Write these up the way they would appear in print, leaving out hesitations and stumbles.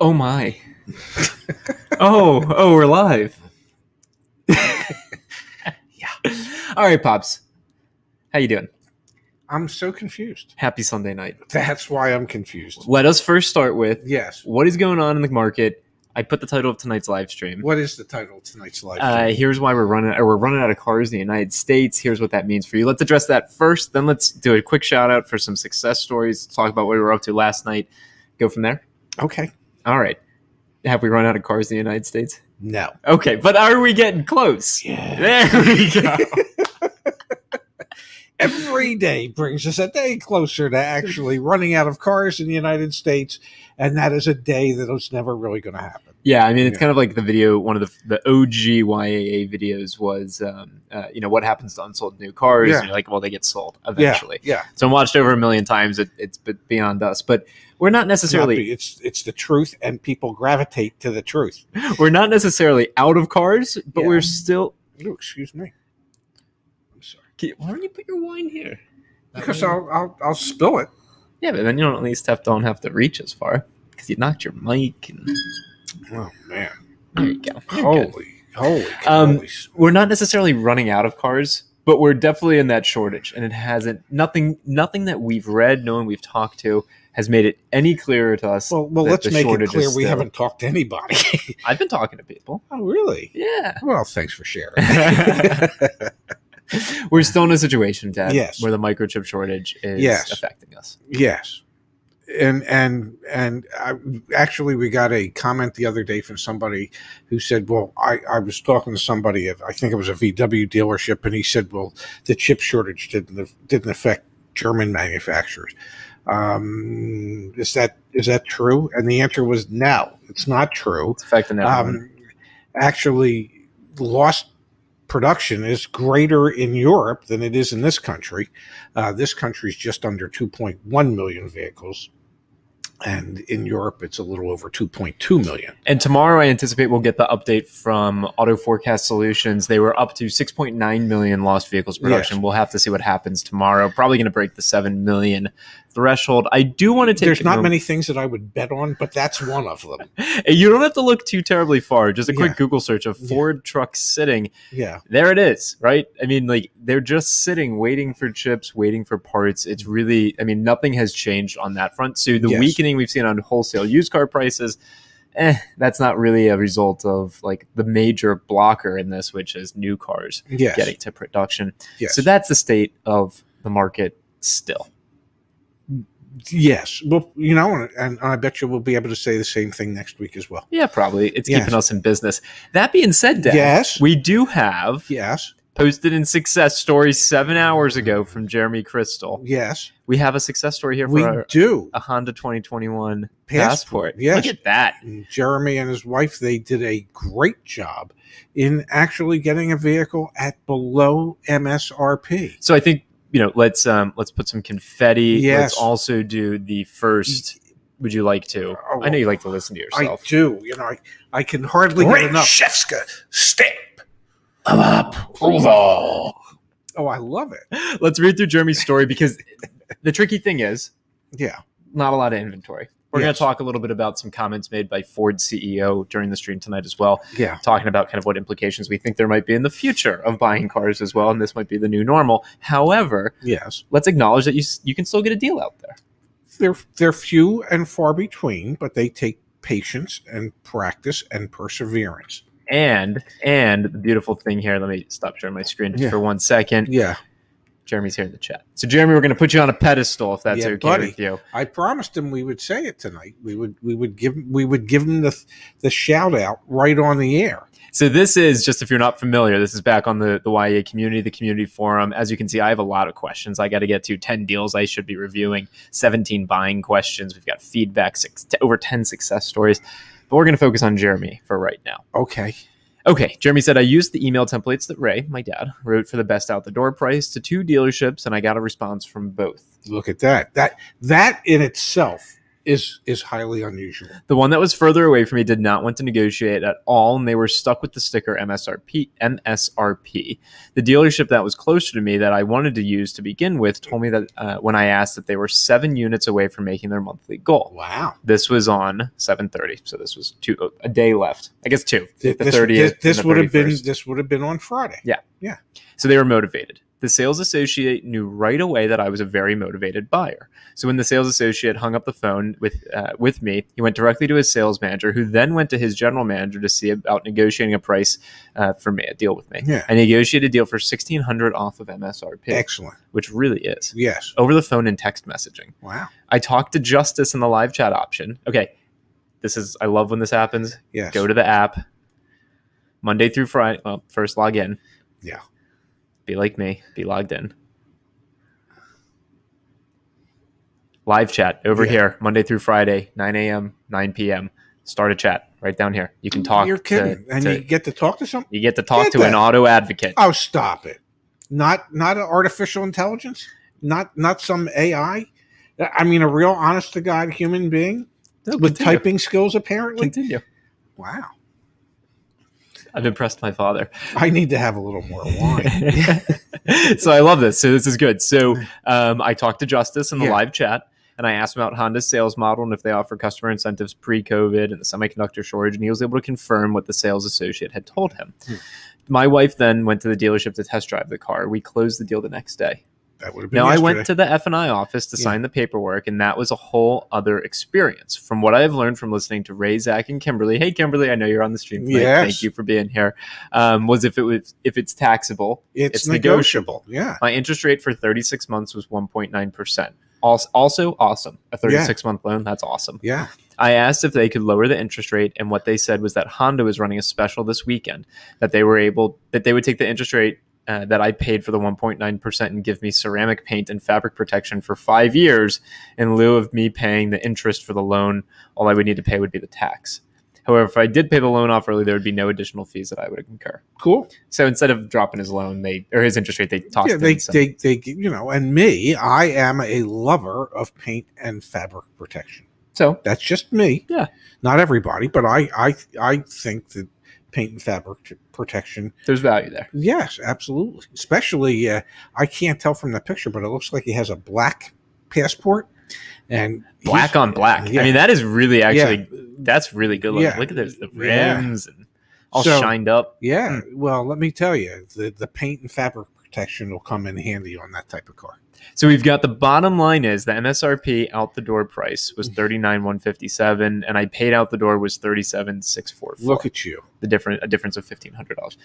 Oh my. Oh, we're live. Yeah. All right, Pops. How you doing? I'm so confused. Happy Sunday night. That's why I'm confused. Let us first start with Yes. what is going on in the market. I put the title of tonight's live stream. What is the title of tonight's live stream? Here's why we're running out of cars in the United States. Here's what that means for you. Let's address that first. Then let's do a quick shout out for some success stories. Talk about what we were up to last night. Go from there. Okay. All right. Have we run out of cars in the United States? No. Okay, but are we getting close? Yeah. There we go. Every day brings us a day closer to actually running out of cars in the United States, and that is a day that was never really going to happen. Yeah, I mean, it's kind of like the video, one of the OG YAA videos was, what happens to unsold new cars? Yeah. And you're like, well, they get sold eventually. Yeah. So I'm watched over 1 million times. It's beyond us. But we're not necessarily... It's the truth, and people gravitate to the truth. We're not necessarily out of cars, but Yeah. we're still... Oh, excuse me. I'm sorry. Why don't you put your wine here? Because I'll spill it. Yeah, but then you don't at least don't have to reach as far because you knocked your mic. And... Oh, man. There you go. You're good. Holy cannolis. We're not necessarily running out of cars, but we're definitely in that shortage, and it hasn't nothing that we've read, no one we've talked to has made it any clearer to us. Well, that let's the make it shortage clear is we still- haven't talked to anybody. I've been talking to people. Oh, really? Yeah. Well, thanks for sharing. We're still in a situation, Dad, Yes. where the microchip shortage is Yes. affecting us. Yes. And actually, we got a comment the other day from somebody who said, well, I was talking to somebody at, I think it was a VW dealership, and he said, well, the chip shortage didn't affect German manufacturers. Is that true? And the answer was no, it's not true. It's affecting everyone. Actually, lost production is greater in Europe than it is in this country. This country is just under 2.1 million vehicles. And in Europe, it's a little over 2.2 million. And tomorrow, I anticipate we'll get the update from Auto Forecast Solutions. They were up to 6.9 million lost vehicles production. Yes. We'll have to see what happens tomorrow. Probably going to break the 7 million threshold. I do want to take... There's not many things that I would bet on, but that's one of them. You don't have to look too terribly far. Just a quick Yeah. Google search of Ford trucks sitting. Yeah. There it is, right? I mean, like, they're just sitting, waiting for chips, waiting for parts. It's really, I mean, nothing has changed on that front. So the Yes. weakening we've seen on wholesale used car prices, that's not really a result of like the major blocker in this, which is new cars Yes. getting to production. Yes. So that's the state of the market still. Yes. Well, and I bet you we'll be able to say the same thing next week as well. Yeah, probably. It's Yes. keeping us in business. That being said, Dad, Yes. we do have Yes. posted in success stories 7 hours ago from Jeremy Crystal. Yes. We have a success story here We for do. a Honda 2021 Passport, Passport. yes. Look at that. Jeremy and his wife, they did a great job in actually getting a vehicle at below MSRP. So I think, let's put some confetti. Yes. Let's also do the first. Would you like to? Oh, I know you like to listen to yourself. I do. I can hardly get enough. Shevska stamp. Approval. Oh, I love it. Let's read through Jeremy's story because the tricky thing is Yeah. not a lot of inventory. We're going Yes. to talk a little bit about some comments made by Ford's CEO during the stream tonight as well. Yeah. Talking about kind of what implications we think there might be in the future of buying cars as well, and this might be the new normal. However, Yes. let's acknowledge that you can still get a deal out there. They're few and far between, but they take patience and practice and perseverance. And the beautiful thing here, let me stop sharing my screen just Yeah. for 1 second. Yeah. Jeremy's here in the chat. So Jeremy, we're going to put you on a pedestal if that's Yeah, okay buddy. with you. I promised him we would say it tonight. We would give him the shout out right on the air. So this is, just if you're not familiar, this is back on the YA community, the community forum. As you can see, I have a lot of questions. I got to get to 10 deals I should be reviewing, 17 buying questions. We've got feedback, over 10 success stories. But we're going to focus on Jeremy for right now. Okay. Okay, Jeremy said, I used the email templates that Ray, my dad, wrote for the best out the door price to 2 dealerships, and I got a response from both. Look at that. That in itself is highly unusual. The one that was further away from me did not want to negotiate at all, and they were stuck with the sticker MSRP. The dealership that was closer to me that I wanted to use to begin with told me that when I asked that they were 7 units away from making their monthly goal. Wow. This was on 7/30, so this was a day left. I guess 2. The 30th. This would have been on Friday. Yeah. Yeah. So they were motivated. The sales associate knew right away that I was a very motivated buyer. So when the sales associate hung up the phone with me, he went directly to his sales manager, who then went to his general manager to see about negotiating a price for me, a deal with me. Yeah. I negotiated a deal for $1,600 off of MSRP. Excellent. Which really is. Yes. Over the phone and text messaging. Wow. I talked to Justice in the live chat option. Okay. I love when this happens. Yes. Go to the app. Monday through Friday. Well, first log in. Yeah. Be like me. Be logged in. Live chat over here, Monday through Friday, 9 a.m., 9 p.m. Start a chat right down here. You can talk. You're kidding. You get to talk to someone? You get to talk to an auto advocate. Oh, stop it. Not an artificial intelligence? Not some AI? I mean, a real honest-to-God human being with typing skills, apparently? Continue. Wow. I've impressed my father. I need to have a little more wine. So I love this. So this is good. So I talked to Justice in the live chat, and I asked him about Honda's sales model and if they offer customer incentives pre-COVID and the semiconductor shortage, and he was able to confirm what the sales associate had told him. My wife then went to the dealership to test drive the car. We closed the deal the next day. That would have been Now, yesterday. I went to the F&I office to sign the paperwork, and that was a whole other experience. From what I've learned from listening to Ray, Zach, and Kimberly, hey, Kimberly, I know you're on the stream tonight. Yes. Thank you for being here. Was if it's taxable, it's negotiable. Yeah. My interest rate for 36 months was 1.9%. Also awesome. A 36-month loan, that's awesome. Yeah. I asked if they could lower the interest rate, and what they said was that Honda was running a special this weekend, that they would take the interest rate that I paid for the 1.9% and give me ceramic paint and fabric protection for 5 years in lieu of me paying the interest for the loan. All I would need to pay would be the tax. However, if I did pay the loan off early, there would be no additional fees that I would incur. Cool. So instead of dropping his loan, his interest rate, they tossed it. They and me, I am a lover of paint and fabric protection. So that's just me. Yeah. Not everybody, but I think that paint and fabric protection, there's value there. Yes, absolutely. Especially, I can't tell from the picture, but it looks like he has a black passport and black on black. Yeah. I mean, that is really that's really good looking. Look at this, the rims and all shined up. Yeah. Well, let me tell you, the paint and fabric protection will come in handy on that type of car. So we've got the bottom line is the MSRP out the door price was $39,157, and I paid out the door was $37,644. Look at you, a difference of $1,500,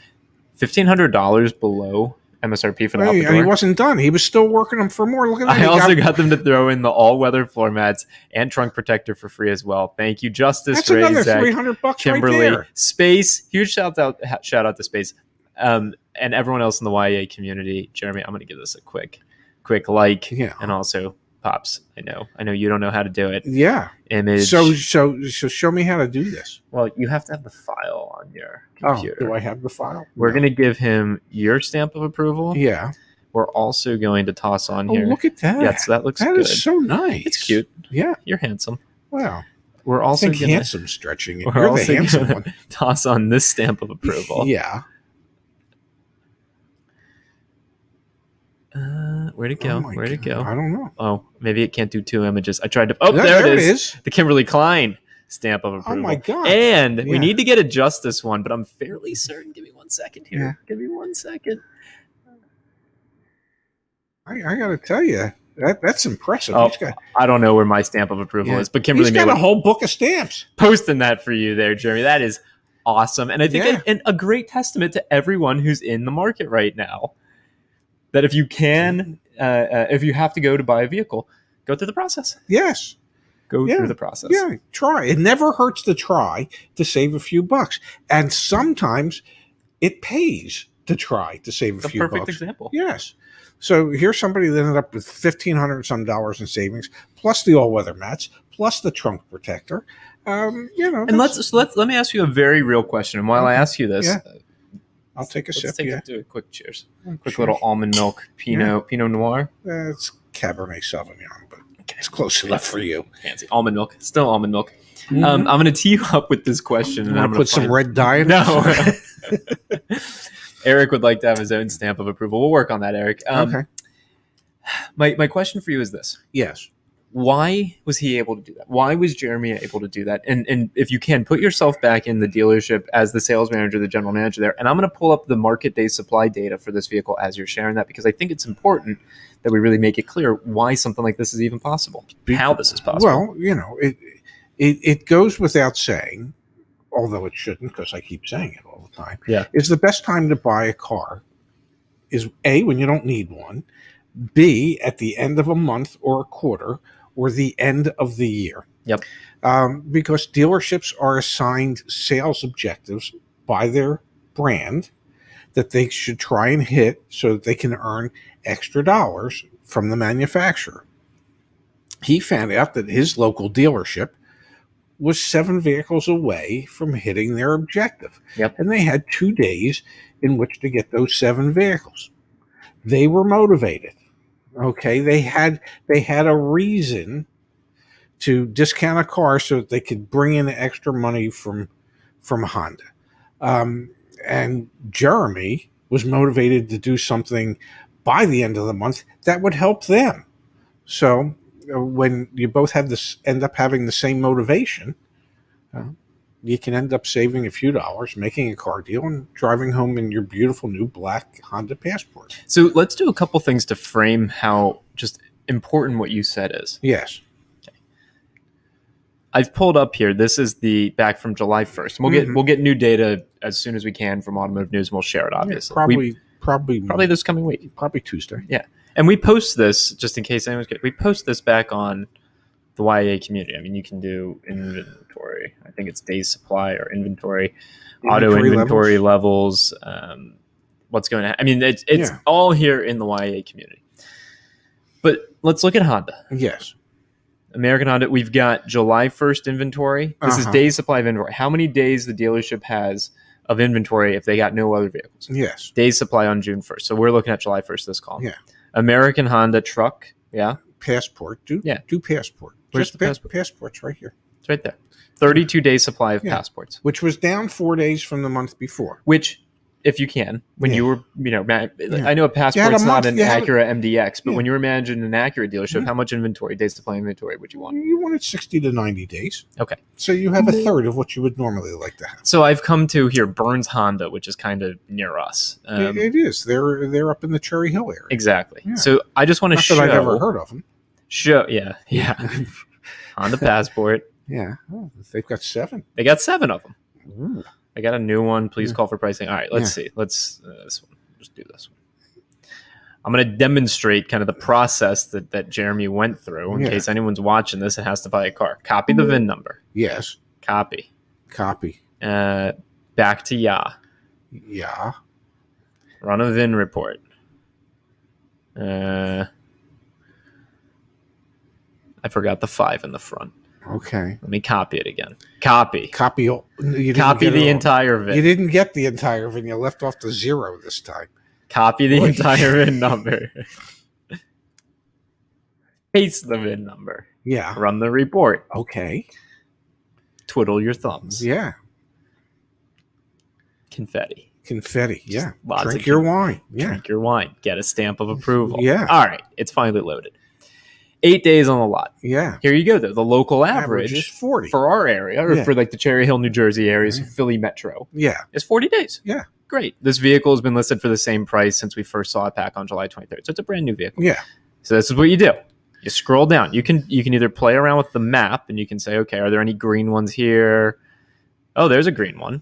$1,500 below MSRP for the out the door. And he wasn't done; he was still working them for more. Look at that! I also got them to throw in the all-weather floor mats and trunk protector for free as well. Thank you, Justice. That's another $300 Kimberly, right there. Space, huge shout out to Space, and everyone else in the YAA community. Jeremy, I'm going to give this a quick like, and also Pops. I know you don't know how to do it. Yeah. Image. So show me how to do this. Well, you have to have the file on your computer. Oh, do I have the file? We're going to give him your stamp of approval. Yeah. We're also going to toss on here. Look at that. Yeah, so that looks good. That is so nice. It's cute. Yeah. You're handsome. Wow. We're also going handsome stretching. You're the handsome one. Toss on this stamp of approval. Yeah. Where'd it go? Where'd it go? I don't know. Oh, maybe it can't do 2 images. I tried to. Oh, there it is. The Kimberly Klein stamp of approval. Oh my god! And we need to get a Justice one, but I'm fairly certain. Give me 1 second here. Yeah. Give me 1 second. I got to tell you, that's impressive. Oh, I don't know where my stamp of approval is, but Kimberly got a whole book of stamps. Posting that for you there, Jeremy. That is awesome, and I think a great testament to everyone who's in the market right now. That if you can, if you have to go to buy a vehicle, go through the process. Yes. Go through the process. Yeah, try. It never hurts to try to save a few bucks. And sometimes it pays to try to save a few bucks. Perfect example. Yes. So here's somebody that ended up with $1,500 some in savings, plus the all-weather mats, plus the trunk protector. And let me ask you a very real question. And while I ask you this, I'll take a sip. Do a quick cheers. Quick little almond milk Pinot Noir. It's Cabernet Sauvignon, but It's close enough for you. Fancy almond milk, still almond milk. Mm-hmm. I'm going to tee you up with this question, and I'm going to put some red dye in it? No. Eric would like to have his own stamp of approval. We'll work on that, Eric. Okay. My question for you is this. Yes. Why was he able to do that? Why was Jeremy able to do that? And if you can, put yourself back in the dealership as the sales manager, the general manager there. And I'm going to pull up the market day supply data for this vehicle as you're sharing that, because I think it's important that we really make it clear why something like this is even possible, how this is possible. Well, it goes without saying, although it shouldn't, because I keep saying it all the time. Yeah. Is the best time to buy a car is A, when you don't need one, B, at the end of a month or a quarter, or the end of the year. Yep. Because dealerships are assigned sales objectives by their brand that they should try and hit so that they can earn extra dollars from the manufacturer. He found out that his local dealership was 7 vehicles away from hitting their objective. Yep. And they had 2 days in which to get those 7 vehicles. They were motivated. Okay, they had a reason to discount a car so that they could bring in extra money from Honda. And Jeremy was motivated to do something by the end of the month that would help them. So when you both have this, end up having the same motivation, you can end up saving a few dollars, making a car deal, and driving home in your beautiful new black Honda Passport. So let's do a couple things to frame how just important what you said is. Yes. Okay. I've pulled up here. This is the back from July 1st. We'll get new data as soon as we can from Automotive News, and we'll share it, obviously. Yeah, probably this coming week. Probably Tuesday. Yeah. And we post this, just in case anyone's good, we post this back on the YAA community. I mean, you can do inventory. I think it's days supply or inventory auto inventory levels. What's going on? I mean, it's all here in the YAA community. But let's look at Honda. Yes. American Honda, we've got July 1st inventory. This is days supply of inventory. How many days the dealership has of inventory if they got no other vehicles? Yes. Days supply on June 1st. So we're looking at July 1st this column. Yeah. American Honda truck. Yeah. Passport. Do passport. Where's the passport? Passport's right here. It's right there. 32-day supply of passports. Which was down 4 days from the month before. Which, if you can, when you were, I know a passport's not an Acura MDX, but when you were managing an Acura dealership, how much inventory, days supply inventory would you want? You wanted 60 to 90 days. Okay. So you have a third of what you would normally like to have. So I've come to here, Burns Honda, which is kind of near us. It is. They're up in the Cherry Hill area. Exactly. Yeah. So I just want to show. Not that I've ever heard of them. Yeah. Honda Passport. Yeah. Oh, they've got 7. They got 7 of them. Ooh. I got a new one. Please call for pricing. All right, let's see. Let's this one. Just do this one. I'm going to demonstrate kind of the process that Jeremy went through in case anyone's watching this and has to buy a car. Copy the VIN number. Yes. Copy. Back to YAA. Yeah. Run a VIN report. I forgot the 5 in the front. Okay. Let me copy it again. Copy the entire VIN. You didn't get the entire VIN. You left off the 0 this time. Copy the entire VIN number. Paste the VIN number. Yeah. Run the report. Okay. Twiddle your thumbs. Yeah. Confetti. Yeah. Lots Drink your wine. Yeah. Drink your wine. Get a stamp of approval. Yeah. All right. It's finally loaded. 8 days on the lot. Yeah. Here you go, though. The local average is 40 for our area, or for like the Cherry Hill, New Jersey areas, Philly Metro. Yeah. Is 40 days. Yeah. Great. This vehicle has been listed for the same price since we first saw it back on July 23rd. So it's a brand new vehicle. Yeah. So this is what you do. You scroll down. You can either play around with the map and you can say, okay, are there any green ones here? Oh, there's a green one.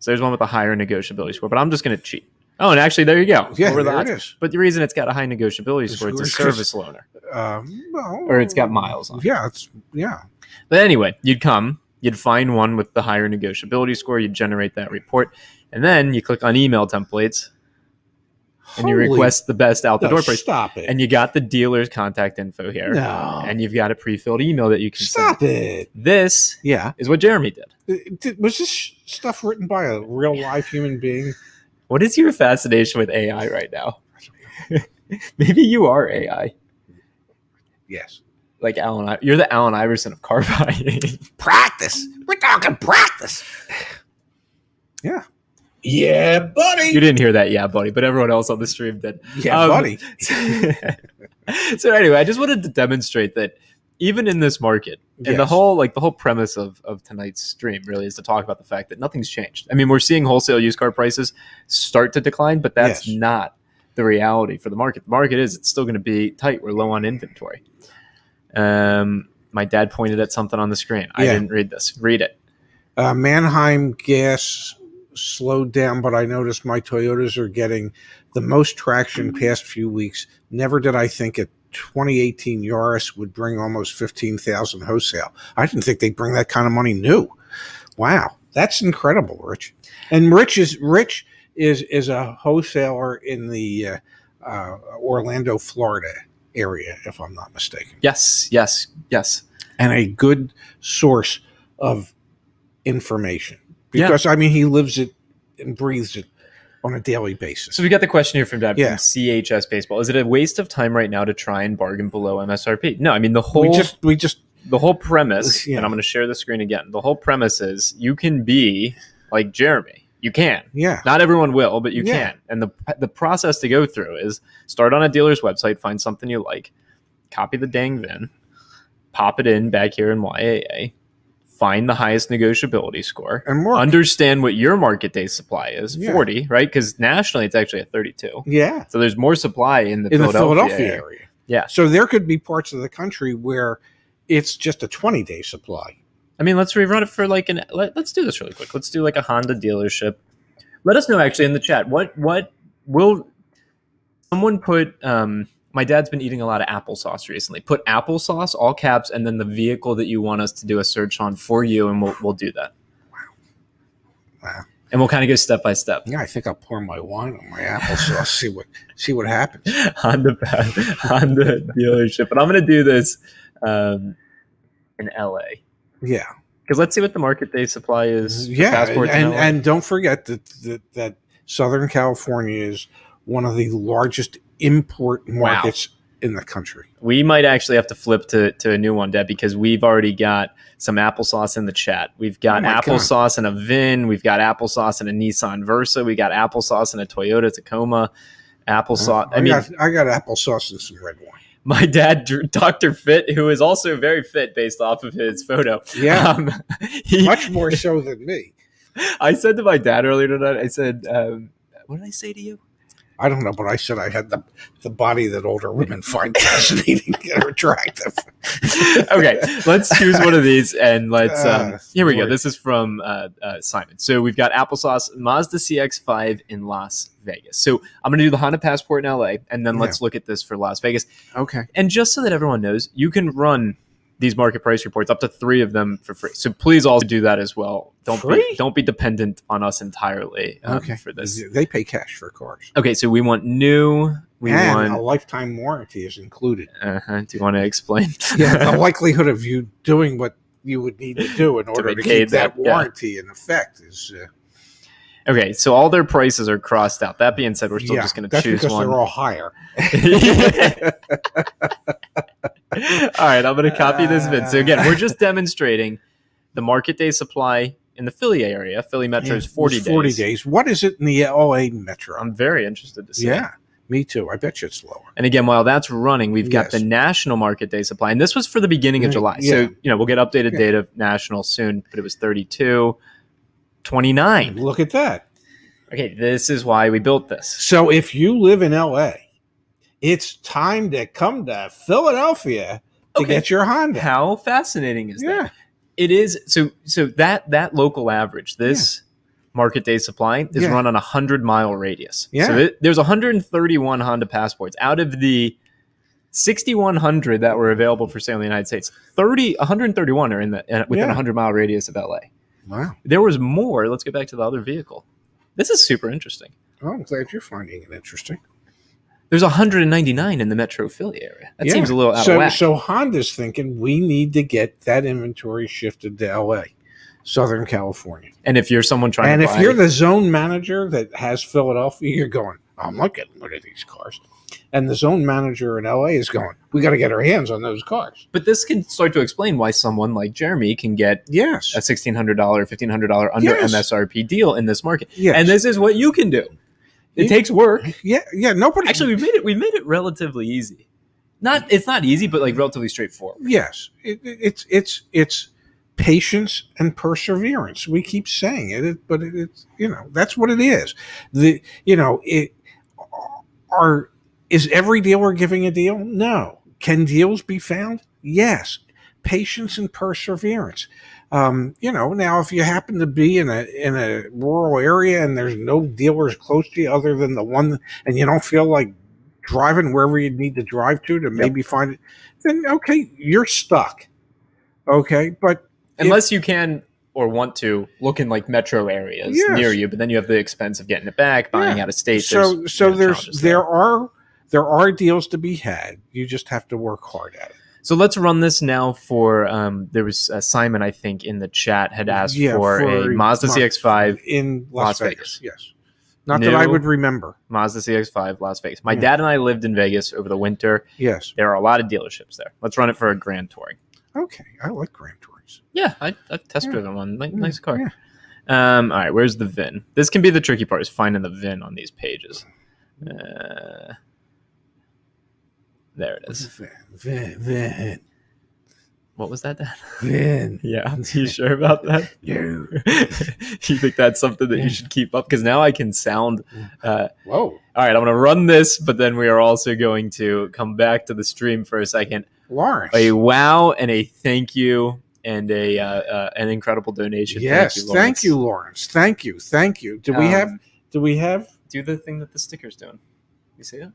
So there's one with a higher negotiability score, but I'm just going to cheat. Oh, and actually, there you go. Yeah, there it is. But the reason it's got a high negotiability score, it's a service loaner. Or it's got miles on it. Yeah. But anyway, you'd find one with the higher negotiability score, you'd generate that report, and then you click on email templates, and you request the best out-the-door price. Stop it. And you got the dealer's contact info here. No. And you've got a pre-filled email that you can send. Stop it. This is what Jeremy did. Was this stuff written by a real live human being? What is your fascination with AI right now? Maybe you are AI. Yes. like Allen. You're the Allen Iverson of car buying. Practice. We're talking practice. Yeah. Yeah, buddy. You didn't hear that, yeah, buddy, but everyone else on the stream did. Yeah, buddy. So anyway, I just wanted to demonstrate that even in this market, and the whole premise of tonight's stream really is to talk about the fact that nothing's changed. I mean, we're seeing wholesale used car prices start to decline, but that's not the reality for the market. The market it's still going to be tight. We're low on inventory. My dad pointed at something on the screen. I didn't read this. Read it. Mannheim gas slowed down, but I noticed my Toyotas are getting the most traction past few weeks. Never did I think a 2018 Yaris would bring almost 15,000 wholesale. I didn't think they'd bring that kind of money new. Wow, that's incredible, Rich. And Rich is a wholesaler in the Orlando, Florida area, if I'm not mistaken. Yes. And a good source of information. Because, I mean, he lives it and breathes it on a daily basis. So we got the question here from Dad from CHS Baseball. Is it a waste of time right now to try and bargain below MSRP? No, I mean, the whole the whole premise, and I'm going to share the screen again. The whole premise is you can be like Jeremy. You can. Yeah. Not everyone will, but you can. And the process to go through is start on a dealer's website, find something you like, copy the dang VIN, pop it in back here in YAA, find the highest negotiability score, and work. Understand what your market day supply is, 40, right? Because nationally it's actually at 32. Yeah. So there's more supply in the Philadelphia area. Yeah. So there could be parts of the country where it's just a 20-day supply. I mean, let's rerun it for let's do this really quick. Let's do like a Honda dealership. Let us know actually in the chat. What will someone put, my dad's been eating a lot of applesauce recently. Put applesauce, all caps, and then the vehicle that you want us to do a search on for you, and we'll do that. Wow. And we'll kind of go step by step. Yeah, I think I'll pour my wine on my applesauce, see what happens. Honda dealership. But I'm going to do this in LA. Yeah. Because let's see what the market day supply is for passports and don't forget that Southern California is one of the largest import markets in the country. We might actually have to flip to a new one, Deb, because we've already got some applesauce in the chat. We've got applesauce in a VIN. We've got applesauce in a Nissan Versa. We got applesauce in a Toyota Tacoma. Applesauce. I got applesauce and some red wine. My dad, Dr. Fit, who is also very fit based off of his photo. Yeah. Much more so than me. I said to my dad earlier tonight, I said, what did I say to you? I don't know, but I said I had the body that older women find fascinating or attractive. Okay, let's choose one of these and let's. Here we go. This is from Simon. So we've got applesauce Mazda CX-5 in Las Vegas. So I'm going to do the Honda Passport in LA, and then let's look at this for Las Vegas. Okay. And just so that everyone knows, you can run these market price reports, up to 3 of them for free. So please also do that as well. Don't be dependent on us entirely for this. They pay cash for cars. Okay, so we want new. And a lifetime warranty is included. Do you want to explain? Yeah, the likelihood of you doing what you would need to do in order to keep that warranty in effect is... Okay, so all their prices are crossed out. That being said, we're still just going to choose because one. They're all higher. All right, I'm going to copy this VIN. So again, we're just demonstrating the market day supply in the Philly area. Philly Metro is 40 days. 40 days. What is it in the LA Metro? I'm very interested to see. Yeah, me too. I bet you it's lower. And again, while that's running, we've got the national market day supply. And this was for the beginning of July. So, we'll get updated data national soon, but it was 32, 29. Look at that. Okay, this is why we built this. So if you live in LA, it's time to come to Philadelphia to get your Honda. How fascinating is that? It is. So that local average, this market day supply is run on a 100-mile radius. Yeah. So there's 131 Honda Passports out of the 6,100 that were available for sale in the United States. 131 are within a 100-mile radius of LA. Wow. There was more. Let's get back to the other vehicle. This is super interesting. Oh, I'm glad you're finding it interesting. There's 199 in the Metro Philly area. That seems a little out of whack. So Honda's thinking we need to get that inventory shifted to LA, Southern California. And if you're someone trying if you're the zone manager that has Philadelphia, you're going, I'm not getting rid of these cars. And the zone manager in LA is going, we got to get our hands on those cars. But this can start to explain why someone like Jeremy can get Yes. a $1,600, $1,500 under Yes. MSRP deal in this market. Yes. And this is what you can do. It takes work. Yeah. Nobody. Actually, we made it relatively easy. It's not easy, but like relatively straightforward. Yes. It's patience and perseverance. We keep saying it, but it's that's what it is. Is every dealer giving a deal? No. Can deals be found? Yes. Patience and perseverance. Now if you happen to be in a rural area and there's no dealers close to you other than the one, and you don't feel like driving wherever you need to drive to maybe find it, then okay, you're stuck. Okay, but unless you can or want to look in like metro areas near you, but then you have the expense of getting it back, buying out of state. There are deals to be had. You just have to work hard at it. So let's run this now for, there was Simon, I think, in the chat had asked for a Mazda CX-5 in Las Vegas. Yes. Not New that I would remember. Mazda CX-5, Las Vegas. My dad and I lived in Vegas over the winter. Yes. There are a lot of dealerships there. Let's run it for a Grand Touring. Okay. I like Grand Tours. Yeah, I've test driven one. Nice car. Yeah. All right, where's the VIN? This can be the tricky part, is finding the VIN on these pages. There it is. VIN. What was that, Dad? VIN. Yeah, are you sure about that? No. You think that's something that you should keep up? Because now I can sound... Whoa. All right, I'm going to run this, but then we are also going to come back to the stream for a second. Lawrence. A wow and a thank you and an incredible donation. Yes, thank you, Lawrence. Thank you. Do we have... Do the thing that the sticker's doing. You see it?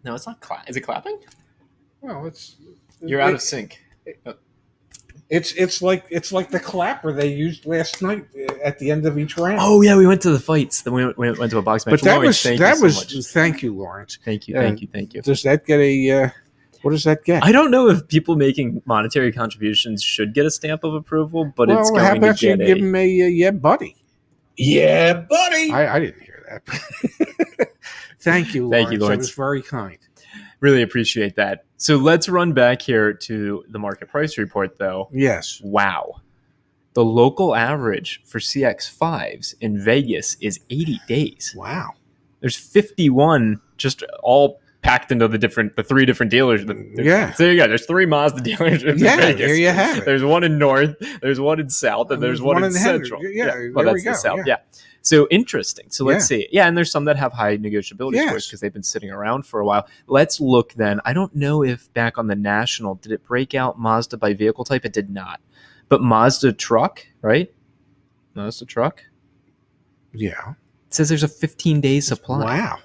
No, it's not Is it clapping? Well, You're out of sync. It's like the clapper they used last night at the end of each round. Oh yeah, we went to the fights. Then we went to a box match. But that Lawrence, was thank you, Lawrence. Thank you. Does that get a what does that get? I don't know if people making monetary contributions should get a stamp of approval, but it's going how about to get you give him a yeah, buddy? Yeah, buddy. I didn't hear that. Thank you, Lawrence. That was very kind. Really appreciate that. So let's run back here to the market price report, though. Yes. Wow. The local average for CX-5s in Vegas is 80 days. Wow. There's 51 just all packed into the three different dealers. Yeah. So there you go. There's 3 Mazda dealerships in Vegas. There you have it. There's one in North, there's one in South, and there's one in Central. Well, that's the South. Yeah. So interesting. So let's see. Yeah, and there's some that have high negotiability scores because they've been sitting around for a while. Let's look then. I don't know if back on the national, did it break out Mazda by vehicle type? It did not. But Mazda truck, right? Mazda truck? Yeah. It says there's a 15-day supply. Wow.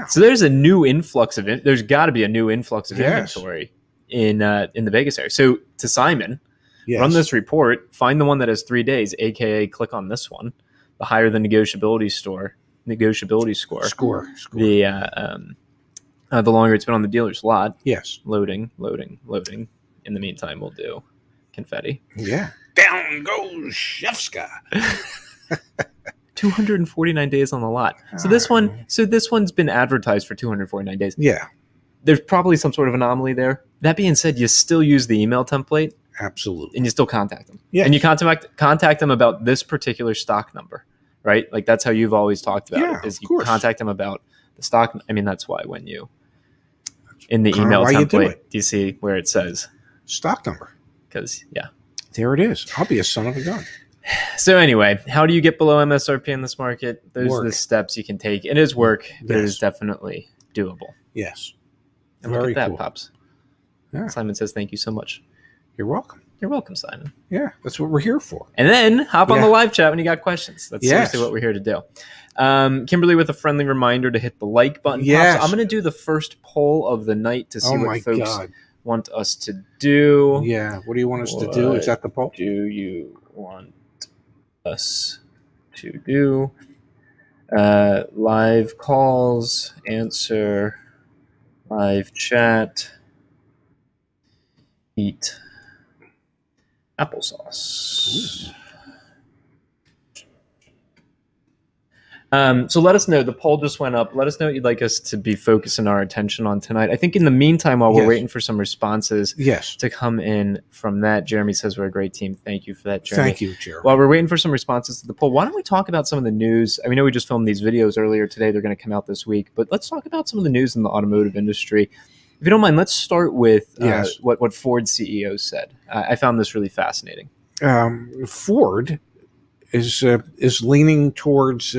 So there's a new influx of it. There's got to be a new influx of inventory in the Vegas area. So to Simon, run this report, find the one that has 3 days, aka click on this one. The higher the negotiability score. The longer it's been on the dealer's lot. Yes. Loading. In the meantime, we'll do confetti. Yeah. Down goes Shefska. 249 days on the lot. So this one's been advertised for 249 days. Yeah. There's probably some sort of anomaly there. That being said, you still use the email template. Absolutely. And you still contact them. Yeah. And you contact them about this particular stock number, right? Like that's how you've always talked about it. Is you contact them about the stock. I mean, that's why when you in the email template, do you see where it says stock number? Because there it is. I'll be a son of a gun. So anyway, how do you get below MSRP in this market? Those are the steps you can take. It is work, but it is definitely doable. Yes. And very look at that, cool. Pops. Yeah. Simon says thank you so much. You're welcome. You're welcome, Simon. Yeah, that's what we're here for. And then hop on the live chat when you got questions. That's seriously what we're here to do. Kimberly with a friendly reminder to hit the like button. Yes. Pops, I'm going to do the first poll of the night to see what folks want us to do. Yeah. What do you want us to do? Is that the poll? Do you want us to do? Live calls, answer, live chat, eat applesauce. So let us know. The poll just went up. Let us know what you'd like us to be focusing our attention on tonight. I think in the meantime, while we're waiting for some responses to come in from that, Jeremy says we're a great team. Thank you for that, Jeremy. Thank you, Jeremy. While we're waiting for some responses to the poll, why don't we talk about some of the news? I know we just filmed these videos earlier today. They're going to come out this week. But let's talk about some of the news in the automotive industry. If you don't mind, let's start with what Ford CEO said. I found this really fascinating. Ford is leaning towards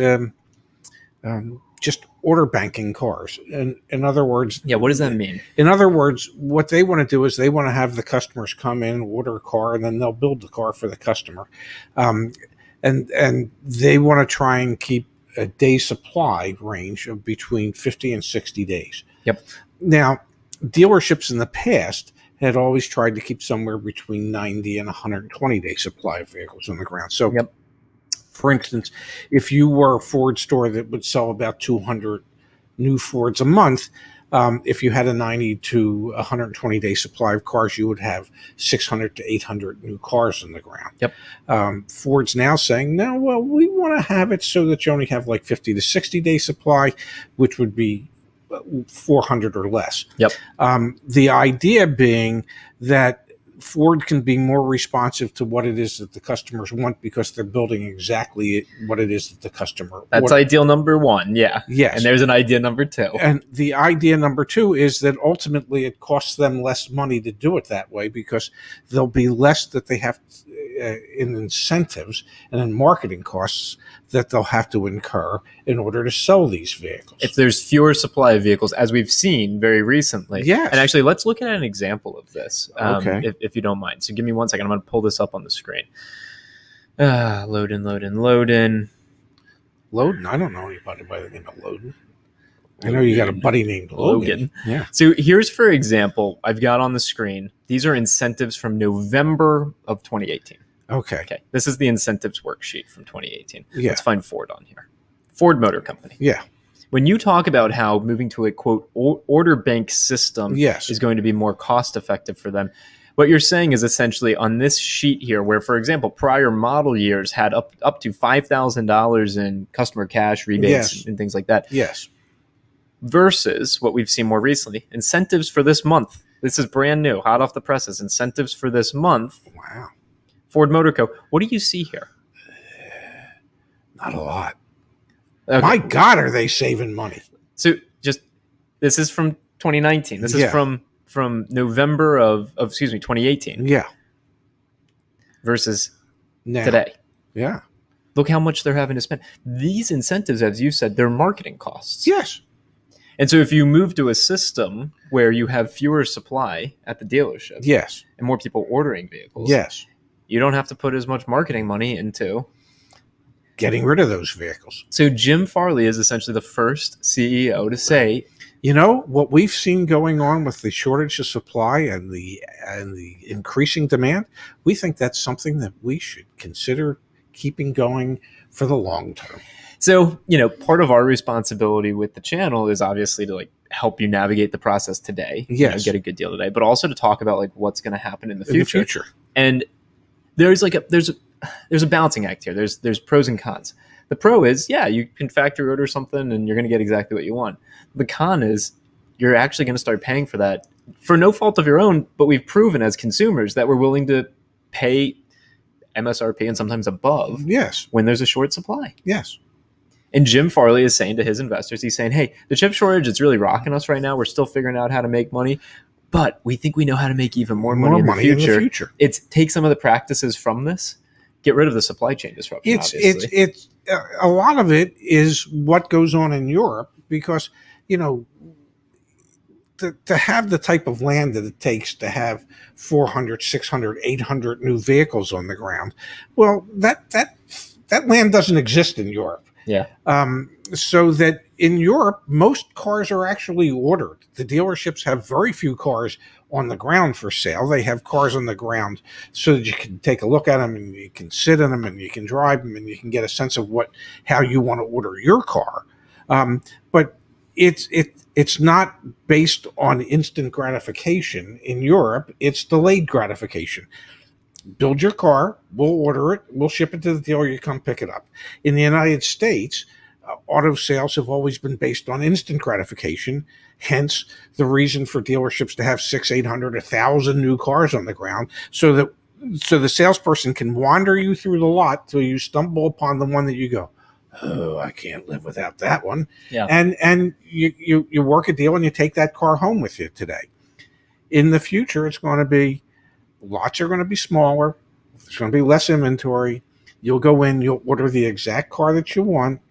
just order banking cars. And in other words, what does that mean? In other words, what they want to do is they want to have the customers come in, order a car, and then they'll build the car for the customer. And they want to try and keep a day supply range of between 50 and 60 days. Yep. Now, dealerships in the past had always tried to keep somewhere between 90 and 120 day supply of vehicles on the ground. So, for instance, if you were a Ford store that would sell about 200 new Fords a month, if you had a 90 to 120 day supply of cars, you would have 600 to 800 new cars on the ground. Yep. Ford's now saying, no, well, we want to have it so that you only have like 50 to 60 day supply, which would be 400 or less. Yep. The idea being that Ford can be more responsive to what it is that the customers want because they're building exactly what it is that the customer That's ideal number one, Yes. And there's an idea number two. And the idea number two is that ultimately it costs them less money to do it that way because there'll be less that they have in incentives and in marketing costs that they'll have to incur in order to sell these vehicles. If there's fewer supply of vehicles, as we've seen very recently. Yes. And actually, let's look at an example of this, Okay. if you don't mind. So give me 1 second. I'm going to pull this up on the screen. Loading. Loden? I don't know anybody by the name of Loden. I know you got a buddy named Logan. Yeah. So here's, for example, I've got on the screen, these are incentives from November of 2018. Okay. This is the incentives worksheet from 2018. Yeah. Let's find Ford on here. Ford Motor Company. Yeah. When you talk about how moving to a, quote, order bank system is going to be more cost effective for them, what you're saying is essentially on this sheet here, where, for example, prior model years had up to $5,000 in customer cash rebates and things like that. Yes. Versus what we've seen more recently, incentives for this month. This is brand new, hot off the presses. Incentives for this month. Wow. Ford Motor Co. What do you see here? Not a lot. Okay. My God, are they saving money? So this is from 2019. This is from November of 2018. Yeah. Versus now. Today. Yeah. Look how much they're having to spend. These incentives, as you said, they're marketing costs. Yes. And so if you move to a system where you have fewer supply at the dealership, yes, and more people ordering vehicles, yes, you don't have to put as much marketing money into getting rid of those vehicles. So Jim Farley is essentially the first CEO to say, you know, what we've seen going on with the shortage of supply and the increasing demand, we think that's something that we should consider keeping going for the long term. So, part of our responsibility with the channel is obviously to help you navigate the process today, yes, get a good deal today, but also to talk about what's going to happen in the future. And there's a balancing act here. There's pros and cons. The pro is, you can factory order something and you're going to get exactly what you want. The con is you're actually going to start paying for that for no fault of your own, but we've proven as consumers that we're willing to pay MSRP and sometimes above when there's a short supply. Yes. And Jim Farley is saying to his investors, he's saying, hey, the chip shortage, it's really rocking us right now. We're still figuring out how to make money, but we think we know how to make even more money in the future. It's take some of the practices from this, get rid of the supply chain disruption. It's a lot of it is what goes on in Europe because, to have the type of land that it takes to have 400, 600, 800 new vehicles on the ground, well, that land doesn't exist in Europe. Yeah. So that in Europe, most cars are actually ordered. The dealerships have very few cars on the ground for sale. They have cars on the ground so that you can take a look at them and you can sit in them and you can drive them and you can get a sense of how you want to order your car. But it's not based on instant gratification in Europe. It's delayed gratification. Build your car, we'll order it, we'll ship it to the dealer, you come pick it up. In the United States, Auto sales have always been based on instant gratification. Hence, the reason for dealerships to have 600, 800, 1,000 new cars on the ground, so the salesperson can wander you through the lot till you stumble upon the one that you go, oh, I can't live without that one. Yeah. And you work a deal and you take that car home with you today. In the future, it's going to be, lots are going to be smaller. There's going to be less inventory. You'll go in, you'll order the exact car that you want.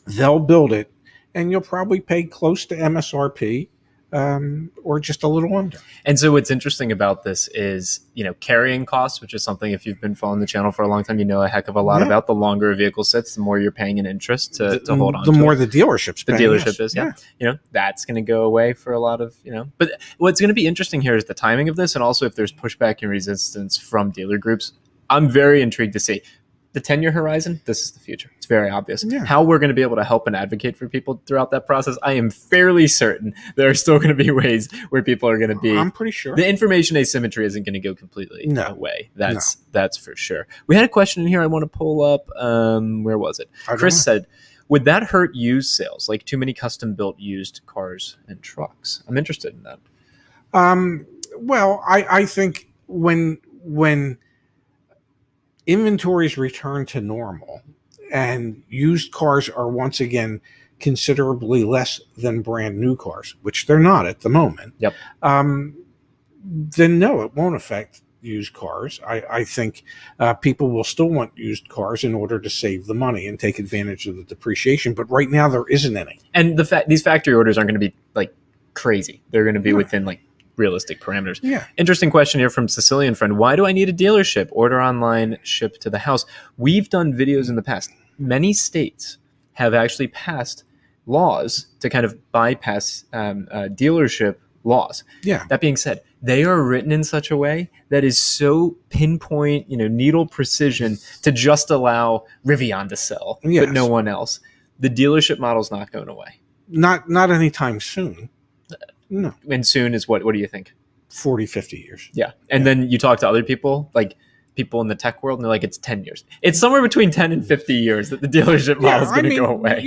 They'll build it, and you'll probably pay close to MSRP, or just a little under. And so what's interesting about this is, carrying costs, which is something, if you've been following the channel for a long time, you know a heck of a lot about. The longer a vehicle sits, the more you're paying in interest to hold on to. The more the dealership's paying. The dealership is, yeah. That's going to go away for a lot of, But what's going to be interesting here is the timing of this, and also if there's pushback and resistance from dealer groups. I'm very intrigued to see. The 10-year horizon, this is the future. It's very obvious. Yeah. How we're going to be able to help and advocate for people throughout that process, I am fairly certain there are still going to be ways where people are going to be. I'm pretty sure. The information asymmetry isn't going to go completely away. That's for sure. We had a question in here I want to pull up. Where was it? Chris said, would that hurt used sales, like too many custom-built used cars and trucks? I'm interested in that. Well, I think when inventories return to normal and used cars are once again considerably less than brand new cars, which they're not at the moment, then no, it won't affect used cars. I think people will still want used cars in order to save the money and take advantage of the depreciation. But right now there isn't any. And these factory orders aren't going to be like crazy. They're going to be within like realistic parameters. Yeah. Interesting question here from Sicilian friend. Why do I need a dealership? Order online, ship to the house. We've done videos in the past. Many states have actually passed laws to kind of bypass dealership laws. Yeah. That being said, they are written in such a way that is so pinpoint, needle precision to just allow Rivian to sell, but no one else. The dealership model is not going away. Not anytime soon. No. And soon is what do you think? 40, 50 years. Yeah. And then you talk to other people, like people in the tech world, and they're like, it's 10 years. It's somewhere between 10 and 50 years that the dealership model is going to go away.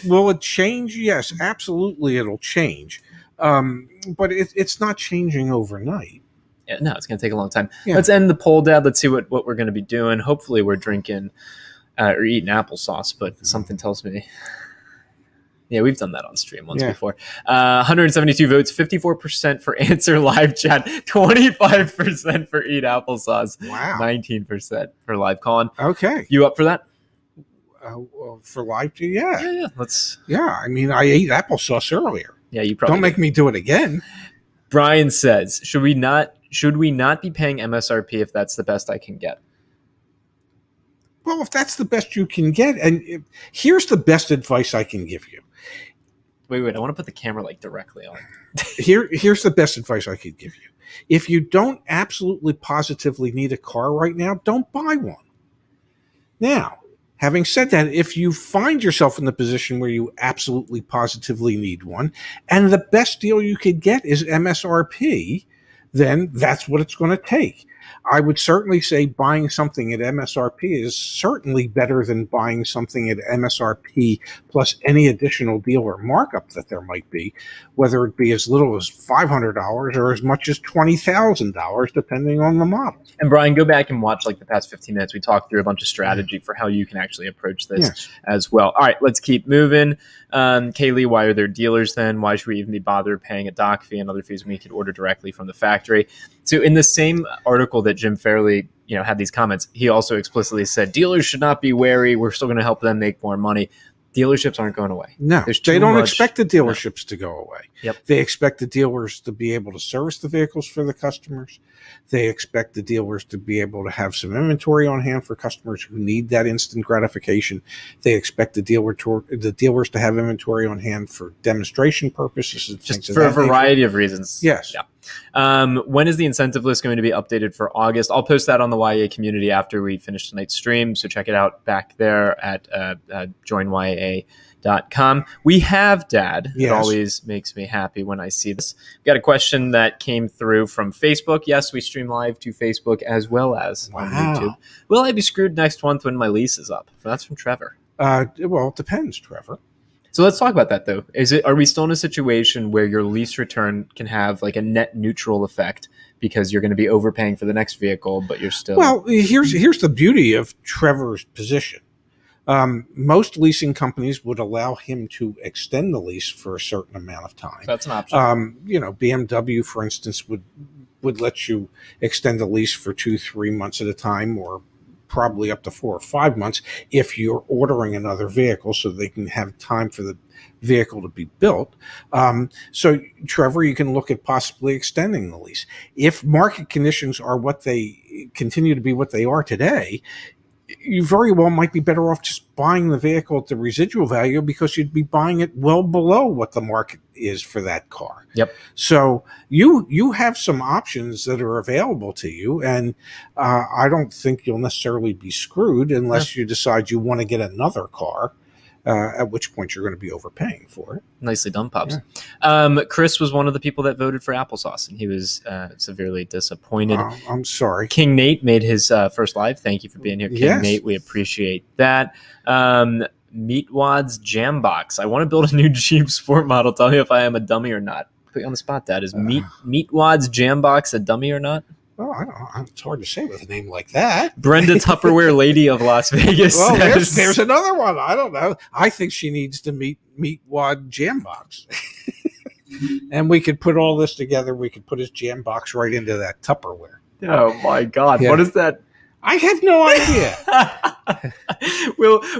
Will it change? Yes, absolutely it'll change. But it's not changing overnight. Yeah, no, it's going to take a long time. Yeah. Let's end the poll, Dad. Let's see what we're going to be doing. Hopefully we're drinking or eating applesauce, but something tells me... Yeah, we've done that on stream once before. 172 votes, 54% for answer live chat, 25% for eat applesauce, 19% for live call-in. Okay. You up for that? For live chat, yeah. Yeah, let's. Yeah, I mean, I ate applesauce earlier. Yeah, you probably don't make me do it again. Brian says, should we not be paying MSRP if that's the best I can get? Well, if that's the best you can get, and here's the best advice I can give you. Wait, I want to put the camera like directly on. Here's the best advice I could give you. If you don't absolutely positively need a car right now, don't buy one. Now, having said that, if you find yourself in the position where you absolutely positively need one, and the best deal you could get is MSRP, then that's what it's going to take. I would certainly say buying something at MSRP is certainly better than buying something at MSRP plus any additional dealer markup that there might be, whether it be as little as $500 or as much as $20,000, depending on the model. And Brian, go back and watch like the past 15 minutes. We talked through a bunch of strategy for how you can actually approach this as well. All right, let's keep moving. Kaylee, why are there dealers then? Why should we even be bothered paying a dock fee and other fees when we could order directly from the factory? So in the same article that Jim Fairley, had these comments, he also explicitly said dealers should not be wary. We're still going to help them make more money. Dealerships aren't going away. No, they don't expect the dealerships to go away. Yep. They expect the dealers to be able to service the vehicles for the customers. They expect the dealers to be able to have some inventory on hand for customers who need that instant gratification. They expect the dealers to have inventory on hand for demonstration purposes. And just for a variety of reasons. Yes. Yeah. When is the incentive list going to be updated for August? I'll post that on the YAA community after we finish tonight's stream. So check it out back there at joinyaa.com. We have, Dad. Yes. It always makes me happy when I see this. We've got a question that came through from Facebook. Yes, we stream live to Facebook as well as on YouTube. Will I be screwed next month when my lease is up? That's from Trevor. Well, it depends, Trevor. So let's talk about that, though. Are we still in a situation where your lease return can have like a net neutral effect because you're going to be overpaying for the next vehicle, but you're still... Well, here's the beauty of Trevor's position. Most leasing companies would allow him to extend the lease for a certain amount of time. So that's an option. BMW, for instance, would let you extend the lease for 2-3 months at a time, or probably up to 4 or 5 months if you're ordering another vehicle so they can have time for the vehicle to be built. So, Trevor, you can look at possibly extending the lease. If market conditions are what they continue to be what they are today, you very well might be better off just buying the vehicle at the residual value, because you'd be buying it well below what the market is for that car. Yep. So you have some options that are available to you, and I don't think you'll necessarily be screwed unless you decide you want to get another car, at which point you're going to be overpaying for it. Nicely done, Pops. Yeah. Chris was one of the people that voted for applesauce, and he was severely disappointed. I'm sorry. King Nate made his first live. Thank you for being here, King Yes. Nate. We appreciate that. Meatwad's Jam Box. I want to build a new Jeep Sport model. Tell me if I am a dummy or not. Put you on the spot, Dad. Is Meatwad's Jam Box a dummy or not? Oh, I don't know. It's hard to say with a name like that. Brenda Tupperware Lady of Las Vegas. Well, says, there's another one. I don't know. I think she needs to meet Wad Jam Box. And we could put all this together. We could put his jam box right into that Tupperware. Oh my God. Yeah. What is that? I have no idea.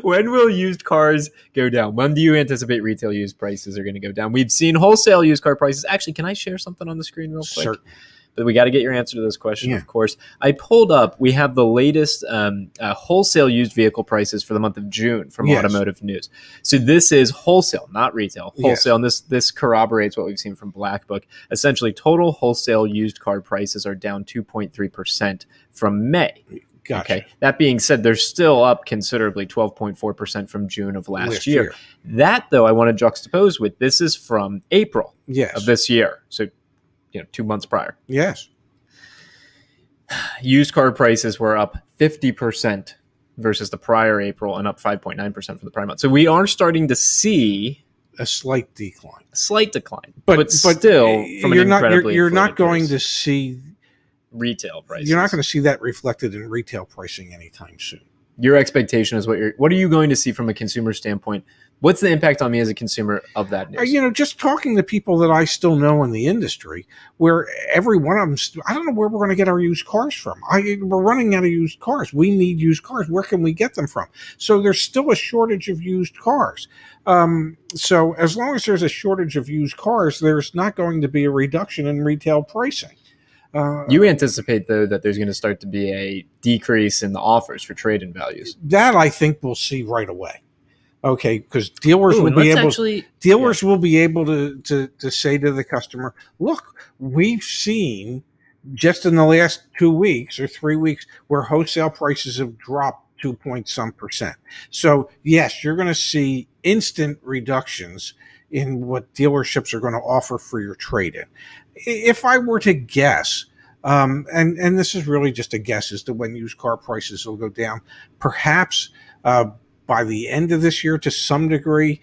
When will used cars go down? When do you anticipate retail used prices are going to go down? We've seen wholesale used car prices. Actually, can I share something on the screen real quick? Certainly. But we got to get your answer to this question, Yeah. of course. I pulled up, we have the latest wholesale used vehicle prices for the month of June from Yes. Automotive News. So this is wholesale, not retail. Wholesale, Yes. and this corroborates what we've seen from Black Book. Essentially, total wholesale used car prices are down 2.3% from May. Gotcha. Okay. That being said, they're still up considerably, 12.4% from June of last year. That, though, I want to juxtapose with, this is from April Yes. of this year. So, 2 months prior. Yes. Used car prices were up 50% versus the prior April, and up 5.9% for the prior month. So we are starting to see A slight decline. a slight decline, But still, from you're an not incredibly you're not inflated going price. to see Retail prices. You're not going to see that reflected in retail pricing anytime soon. Your expectation is what are you going to see from a consumer standpoint? What's the impact on me as a consumer of that news? Just talking to people that I still know in the industry, where every one of them, I don't know where we're going to get our used cars from. We're running out of used cars. We need used cars. Where can we get them from? So there's still a shortage of used cars. So as long as there's a shortage of used cars, there's not going to be a reduction in retail pricing. You anticipate, though, that there's going to start to be a decrease in the offers for trade-in values. That I think we'll see right away. Okay, because dealers will be able to say to the customer, look, we've seen just in the last 2 weeks or 3 weeks where wholesale prices have dropped 2.some%. So yes, you're going to see instant reductions in what dealerships are going to offer for your trade-in. If I were to guess, and this is really just a guess as to when used car prices will go down, perhaps by the end of this year to some degree.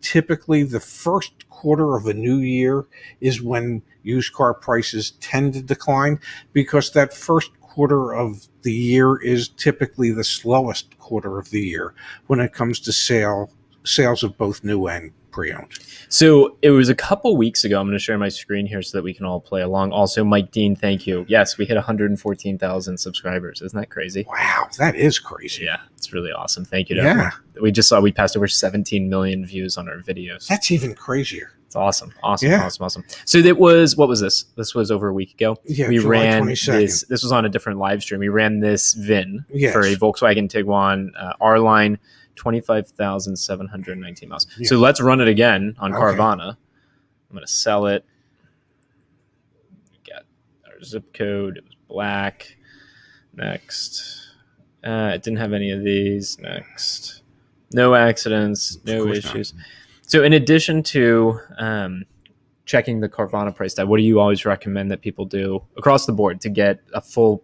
Typically the first quarter of a new year is when used car prices tend to decline, because that first quarter of the year is typically the slowest quarter of the year when it comes to sales of both new and pre-owned. So it was a couple weeks ago. I'm going to share my screen here so that we can all play along. Also, Mike Dean, thank you. Yes, we hit 114,000 subscribers. Isn't that crazy? Wow, that is crazy. Yeah, it's really awesome. Thank you to everyone. We just saw we passed over 17 million views on our videos. That's even crazier. It's awesome. Yeah. Awesome. So what was this? This was over a week ago. Yeah, we July ran 22nd. this was on a different live stream. We ran this VIN Yes. for a Volkswagen Tiguan R-Line, 25,719 miles. Yeah. So let's run it again on Okay. Carvana. I'm going to sell it. We got our zip code. It was black. Next. It didn't have any of these. Next. No accidents. No course issues. So in addition to checking the Carvana price tag, what do you always recommend that people do across the board to get a full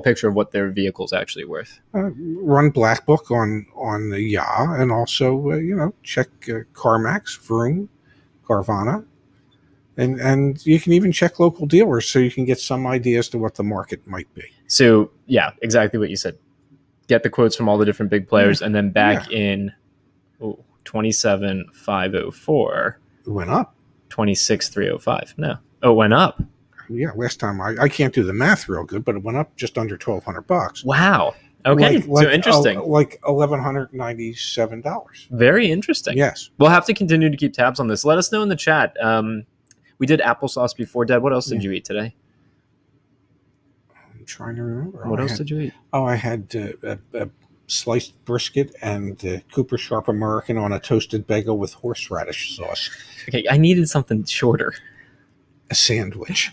picture of what their vehicle is actually worth? Run Black Book on the YAA, and also check CarMax, Vroom, Carvana, and you can even check local dealers so you can get some idea as to what the market might be. So yeah, exactly what you said. Get the quotes from all the different big players, and then back in 27,504. It went up. 26,305. No. Oh, it went up. Yeah, last time I can't do the math real good, but it went up just under $1,200. Wow. Okay, so interesting. Like $1,197. Very interesting. Yes. We'll have to continue to keep tabs on this. Let us know in the chat. We did applesauce before, Dad. What else did you eat today? I'm trying to remember. What else did you eat? Oh, I had a sliced brisket and Cooper Sharp American on a toasted bagel with horseradish sauce. Okay, I needed something shorter. A sandwich.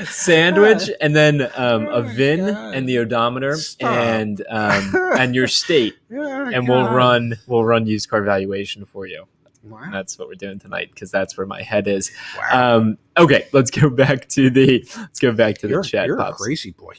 Sandwich, and then a VIN and the odometer. Stop. and your state, and we'll run used car valuation for you. Wow. That's what we're doing tonight, because that's where my head is. Wow. Okay, let's go back to the chat. You're Pops. a crazy boy.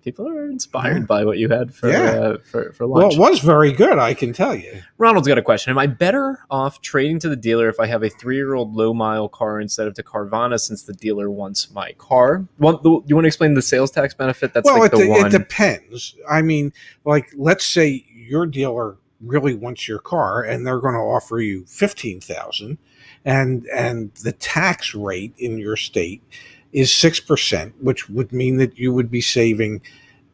People are inspired by what you had for lunch. Well, it was very good, I can tell you. Ronald's got a question. Am I better off trading to the dealer if I have a 3-year-old low-mile car instead of to Carvana, since the dealer wants my car? Well, do you want to explain the sales tax benefit? That's it depends. I mean, like, let's say your dealer really wants your car and they're going to offer you $15,000, and the tax rate in your state is 6%, which would mean that you would be saving.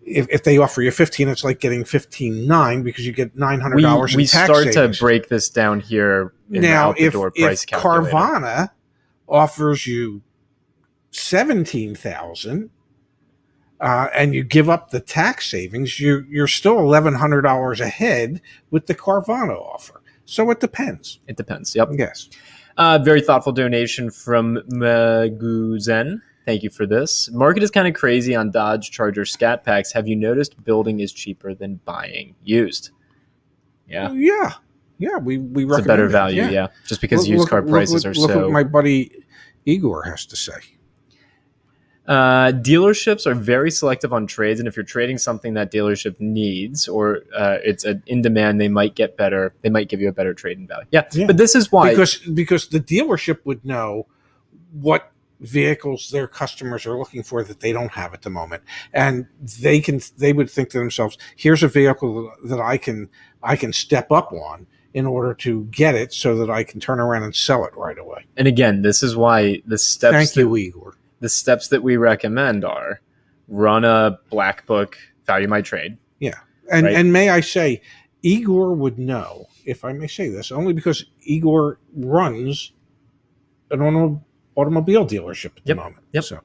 If they offer you 15, it's like getting 15.9 because you get $900 in tax We start savings. to break this down here in Now, the out-the-door price calculator. Carvana offers you 17,000, and you give up the tax savings, you're still $1,100 ahead with the Carvana offer. So it depends. It depends. Yep. Yes. Very thoughtful donation from Maguzen. Thank you for this. Market is kind of crazy on Dodge Charger Scat Packs. Have you noticed building is cheaper than buying used? Yeah. Yeah. We recommend it's a better it. value, yeah. Just because used car prices are so... Look what my buddy Igor has to say. Dealerships are very selective on trades, and if you're trading something that dealership needs, or it's in demand, they might get better. They might give you a better trading value. Yeah. But this is why, because the dealership would know what vehicles their customers are looking for that they don't have at the moment, and they would think to themselves, here's a vehicle that I can step up on in order to get it, so that I can turn around and sell it right away. And again, this is why the steps. Thank you, Igor. The steps that we recommend are run a black book, value my trade. Yeah. And may I say, Igor would know, if I may say this, only because Igor runs an automobile dealership at the moment. Yep. So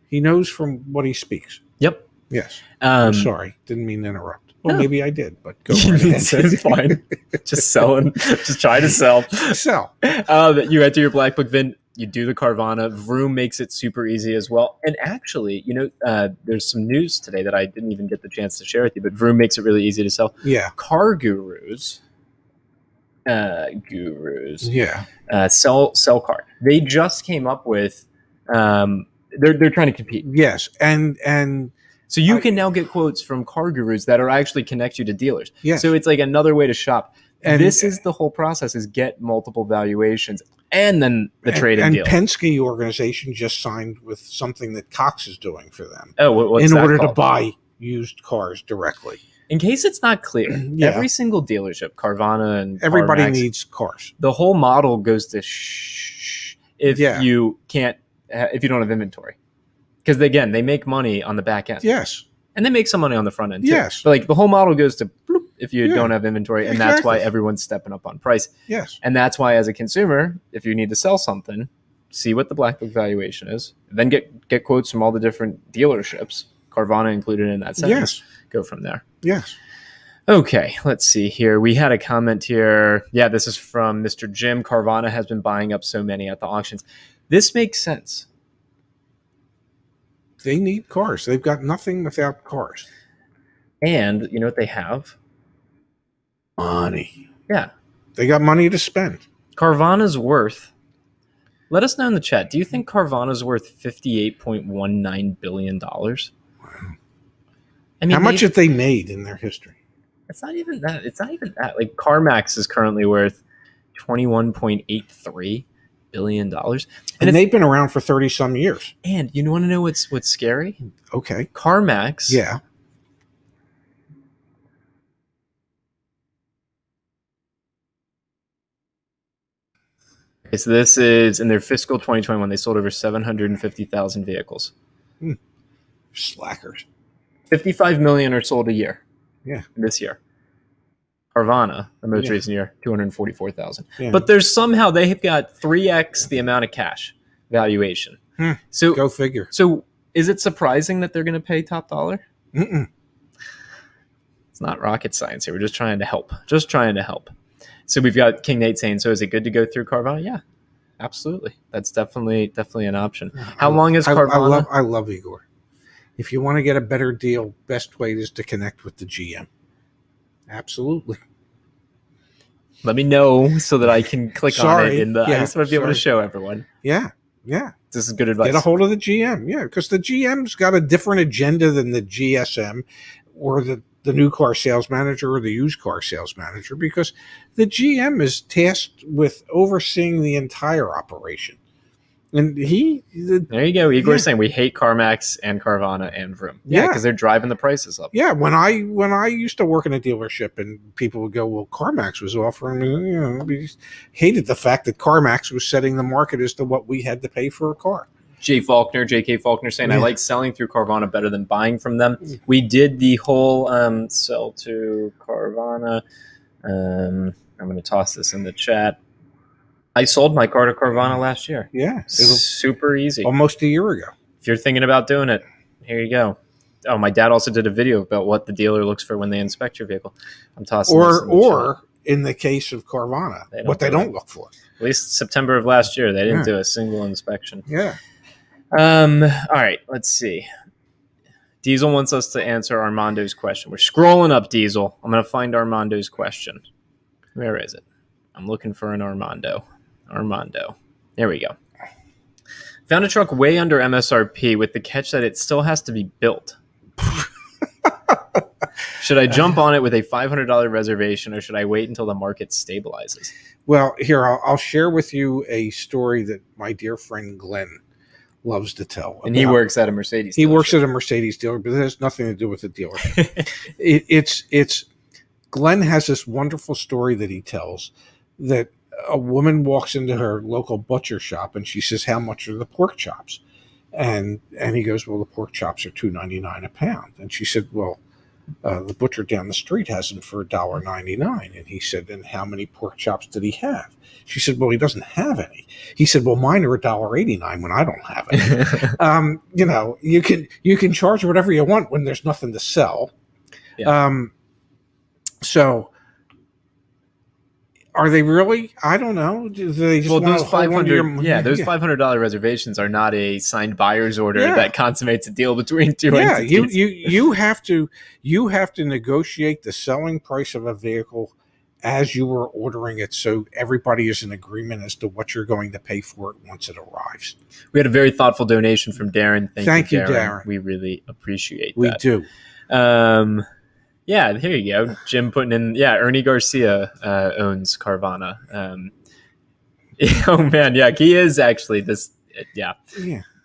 he knows from what he speaks. Yep. Yes. I'm sorry. Didn't mean to interrupt. Well, maybe I did, but go right ahead. It's fine. Just selling. Just try to sell. Sell. You enter your black book VIN. You do the Carvana. Vroom makes it super easy as well. And actually, there's some news today that I didn't even get the chance to share with you, but Vroom makes it really easy to sell. Yeah. Car gurus. Yeah. Sell card. They just came up with. They're trying to compete. Yes, and so you can now get quotes from car gurus that are actually connect you to dealers. Yes. So it's like another way to shop. And this is the whole process: is get multiple valuations. And then the trading deal. And Penske organization just signed with something that Cox is doing for them. Oh, what's in that order called? to buy used cars directly. In case it's not clear, Yeah. every single dealership, Carvana and Everybody CarMax, needs cars. the whole model goes to if you don't have inventory, because again, they make money on the back end. Yes. And they make some money on the front end too. Yes. But the whole model goes to bloop if you don't have inventory. And that's why Exactly. everyone's stepping up on price. Yes. And that's why, as a consumer, if you need to sell something, see what the black book valuation is, then get quotes from all the different dealerships, Carvana included in that sentence. Yes. Go from there. Yes. Okay, let's see here. We had a comment here. Yeah, this is from Mr. Jim. Carvana has been buying up so many at the auctions. This makes sense. They need cars. They've got nothing without cars. And you know what they have? Money. Yeah. They got money to spend. Carvana's worth. Let us know in the chat. Do you think Carvana's worth $58.19 billion? Wow. I mean, how much have they made in their history? It's not even that. Like CarMax is currently worth $21.83 billion. And they've been around for 30 some years. And you want to know what's scary? Okay. CarMax. Yeah. Okay, so this is in their fiscal 2021. They sold over 750,000 vehicles. Slackers. 55 million are sold a year. Yeah. This year. Carvana, the most recent year, 244,000. Yeah. But there's somehow they have got 3x the amount of cash valuation. So go figure. So is it surprising that they're going to pay top dollar? Mm-mm. It's not rocket science here. We're just trying to help. So we've got King Nate saying, so is it good to go through Carvana? Yeah, absolutely. That's definitely an option. How long is Carvana? I love Igor. If you want to get a better deal, best way is to connect with the GM. Absolutely. Let me know so that I can click on it. I just want to be able to show everyone. Yeah. This is good advice. Get a hold of the GM. Yeah, because the GM's got a different agenda than the GSM or the new car sales manager or the used car sales manager, because the GM is tasked with overseeing the entire operation. And there you go. Igor's saying we hate CarMax and Carvana and Vroom. Yeah, because they're driving the prices up. Yeah, when I used to work in a dealership and people would go, well, CarMax was offering, we hated the fact that CarMax was setting the market as to what we had to pay for a car. JK Faulkner saying, I like selling through Carvana better than buying from them. We did the whole sell to Carvana. I'm going to toss this in the chat. I sold my car to Carvana last year. Yeah. Super easy. Almost a year ago. If you're thinking about doing it, here you go. Oh, my dad also did a video about what the dealer looks for when they inspect your vehicle. I'm tossing this in the chat. In the case of Carvana, what they don't look for. At least September of last year, they didn't do a single inspection. Yeah. All right, let's see. Diesel wants us to answer Armando's question. We're scrolling up, Diesel. I'm going to find Armando's question. Where is it? I'm looking for an Armando. There we go. Found a truck way under MSRP with the catch that it still has to be built. Should I jump on it with a $500 reservation, or should I wait until the market stabilizes? Well, here, I'll share with you a story that my dear friend Glenn loves to tell. And he works at a Mercedes dealership. He works at a Mercedes dealer, but it has nothing to do with the dealership. it's Glenn has this wonderful story that he tells that a woman walks into her local butcher shop and she says, how much are the pork chops? And he goes, well, the pork chops are $2.99 a pound. And she said, well, the butcher down the street has them for $1.99. And he said, and how many pork chops did he have? She said, well, he doesn't have any. He said, well, mine are $1.89 when I don't have any. You can charge whatever you want when there's nothing to sell. Yeah. So are they really? I don't know. Do they just those $500 reservations are not a signed buyer's order that consummates a deal between two entities. you have to negotiate the selling price of a vehicle as you were ordering it, so everybody is in agreement as to what you're going to pay for it once it arrives. We had a very thoughtful donation from Darren. Thank you, Darren. We really appreciate that. We do. Yeah, here you go. Jim putting in, Ernie Garcia owns Carvana. Oh, man, he is actually this, yeah.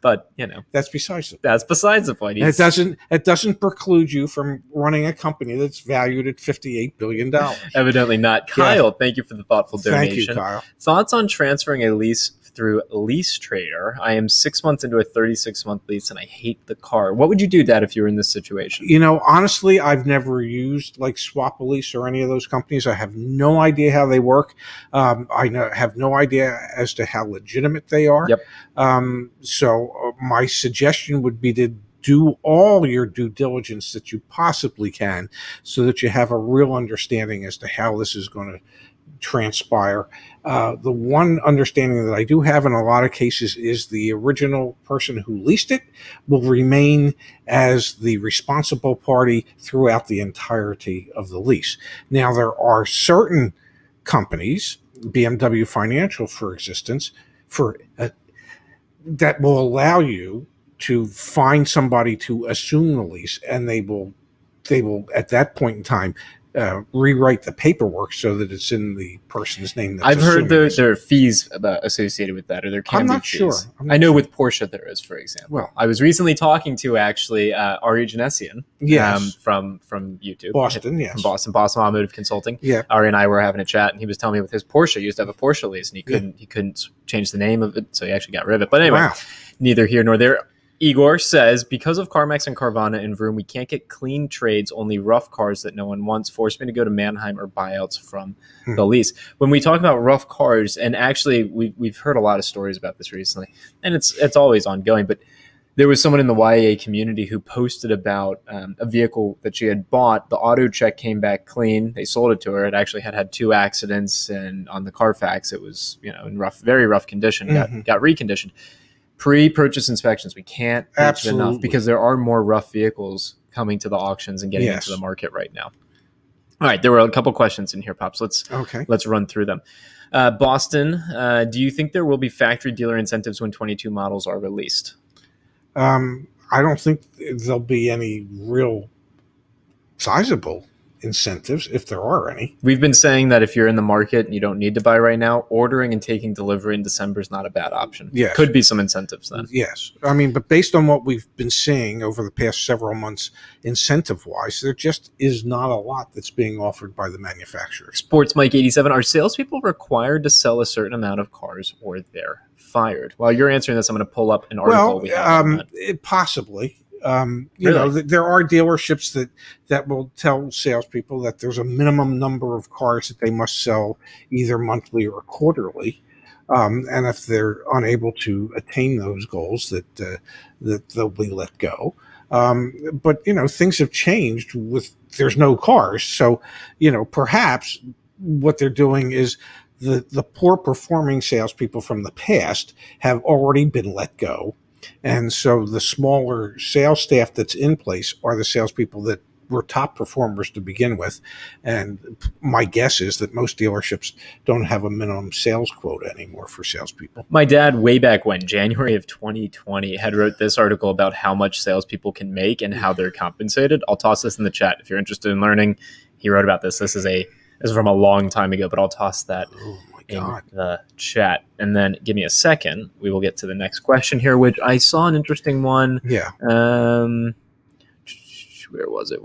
But, That's besides the point. That's besides the point. It doesn't preclude you from running a company that's valued at $58 billion. Evidently not. Kyle, thank you for the thoughtful donation. Thank you, Kyle. Thoughts on transferring a lease through Lease Trader? I am 6 months into a 36-month lease and I hate the car. What would you do, Dad, if you were in this situation? Honestly, I've never used like Swap a Lease or any of those companies. I have no idea how they work. I have no idea as to how legitimate they are. Yep. So my suggestion would be to do all your due diligence that you possibly can so that you have a real understanding as to how this is going to transpire. The one understanding that I do have in a lot of cases is the original person who leased it will remain as the responsible party throughout the entirety of the lease. Now, there are certain companies, BMW Financial, for instance, that will allow you to find somebody to assume the lease, and they will at that point in time rewrite the paperwork so that it's in the person's name. That's I've heard assuming there are fees associated with that, or there can I'm be not fees. sure. I know with Porsche there is, for example. Well, I was recently talking to actually Ari Janessian yes, from YouTube. Boston, yes. From Boston Automotive Consulting. Yeah. Ari and I were having a chat, and he was telling me with his Porsche, he used to have a Porsche lease, and he couldn't change the name of it, so he actually got rid of it. But anyway, Wow. Neither here nor there. Igor says, because of CarMax and Carvana and Vroom, we can't get clean trades, only rough cars that no one wants. Force me to go to Mannheim or buyouts from the lease. When we talk about rough cars, and actually we've heard a lot of stories about this recently, and it's always ongoing, but there was someone in the YAA community who posted about a vehicle that she had bought. The auto check came back clean. They sold it to her. It actually had 2 accidents, and on the Carfax, it was in very rough condition. Got reconditioned. Pre-purchase inspections, we can't preach it enough, because there are more rough vehicles coming to the auctions and getting into the market right now. All right, there were a couple questions in here, Pops. Let's run through them. Boston, do you think there will be factory dealer incentives when 22 models are released? I don't think there'll be any real sizable incentives, if there are any. We've been saying that if you're in the market and you don't need to buy right now, ordering and taking delivery in December is not a bad option. Yes. Could be some incentives then. Yes. I mean, but based on what we've been seeing over the past several months, incentive-wise, there just is not a lot that's being offered by the manufacturers. Sports Mike 87, are salespeople required to sell a certain amount of cars, or they're fired? While you're answering this, I'm going to pull up an article we have on that. Possibly. Really? There are dealerships that will tell salespeople that there's a minimum number of cars that they must sell either monthly or quarterly, and if they're unable to attain those goals, that they'll be let go. But things have changed with there's no cars, so perhaps what they're doing is the poor performing salespeople from the past have already been let go. And so the smaller sales staff that's in place are the salespeople that were top performers to begin with. And my guess is that most dealerships don't have a minimum sales quota anymore for salespeople. My dad, way back when, January of 2020, had wrote this article about how much salespeople can make and how they're compensated. I'll toss this in the chat if you're interested in learning. He wrote about this. This is from a long time ago, but I'll toss that in the chat. And then give me a second. We will get to the next question here, which I saw an interesting one. Yeah. Where was it?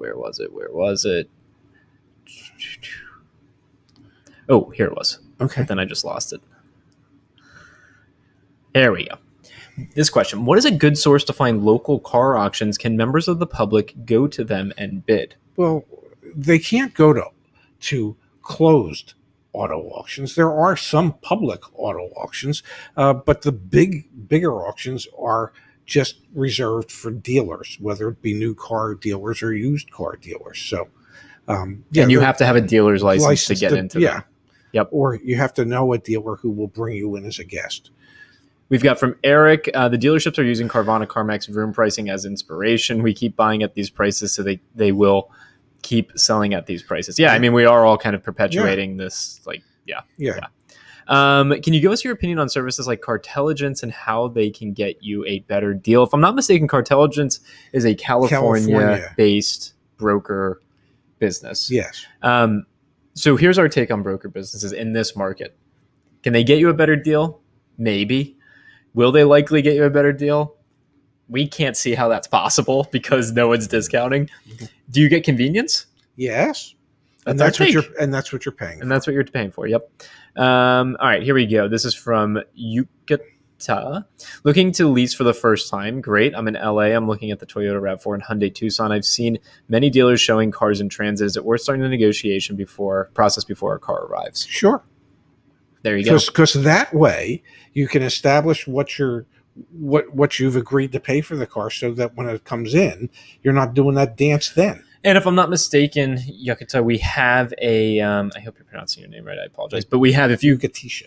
Oh, here it was. Okay. But then I just lost it. There we go. This question: what is a good source to find local car auctions? Can members of the public go to them and bid? Well, they can't go to closed auto auctions. There are some public auto auctions, but the bigger auctions are just reserved for dealers, whether it be new car dealers or used car dealers. So, and you have to have a dealer's license to get into them. Yep. Or you have to know a dealer who will bring you in as a guest. We've got from Eric, the dealerships are using Carvana, CarMax, Vroom pricing as inspiration. We keep buying at these prices, so they will keep selling at these prices. Yeah, I mean, we are all kind of perpetuating this, can you give us your opinion on services like Cartelligence and how they can get you a better deal? If I'm not mistaken, Cartelligence is a California-based broker business. Yes. So here's our take on broker businesses in this market. Can they get you a better deal? Maybe. Will they likely get you a better deal? We can't see how that's possible because no one's discounting. Do you get convenience? Yes. That's what you're paying for. And that's what you're paying for. Yep. All right, here we go. This is from Yukata. Looking to lease for the first time. Great. I'm in LA. I'm looking at the Toyota RAV4 and Hyundai Tucson. I've seen many dealers showing cars in transit. Is it worth starting the negotiation process before a car arrives? Sure. There you go. Because that way you can establish what you've agreed to pay for the car, so that when it comes in, you're not doing that dance then. And if I'm not mistaken, Yakuta, we have a, I hope you're pronouncing your name right, I apologize, but we have, if you... Yukatisha,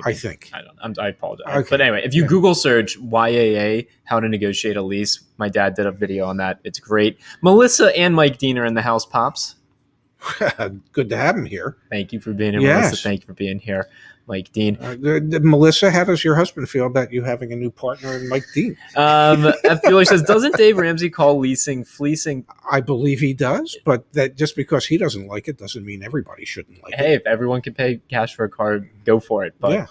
I think. I apologize. Okay. But anyway, if you Google search YAA, how to negotiate a lease, my dad did a video on that. It's great. Melissa and Mike Dean are in the house, Pops. Good to have him here. Thank you for being here, Yes. Melissa. Thank you for being here, Mike Dean. Melissa, how does your husband feel about you having a new partner in Mike Dean? F. Bueller says, doesn't Dave Ramsey call leasing fleecing? I believe he does, but that just because he doesn't like it doesn't mean everybody shouldn't like it. Hey, if everyone can pay cash for a car, go for it. But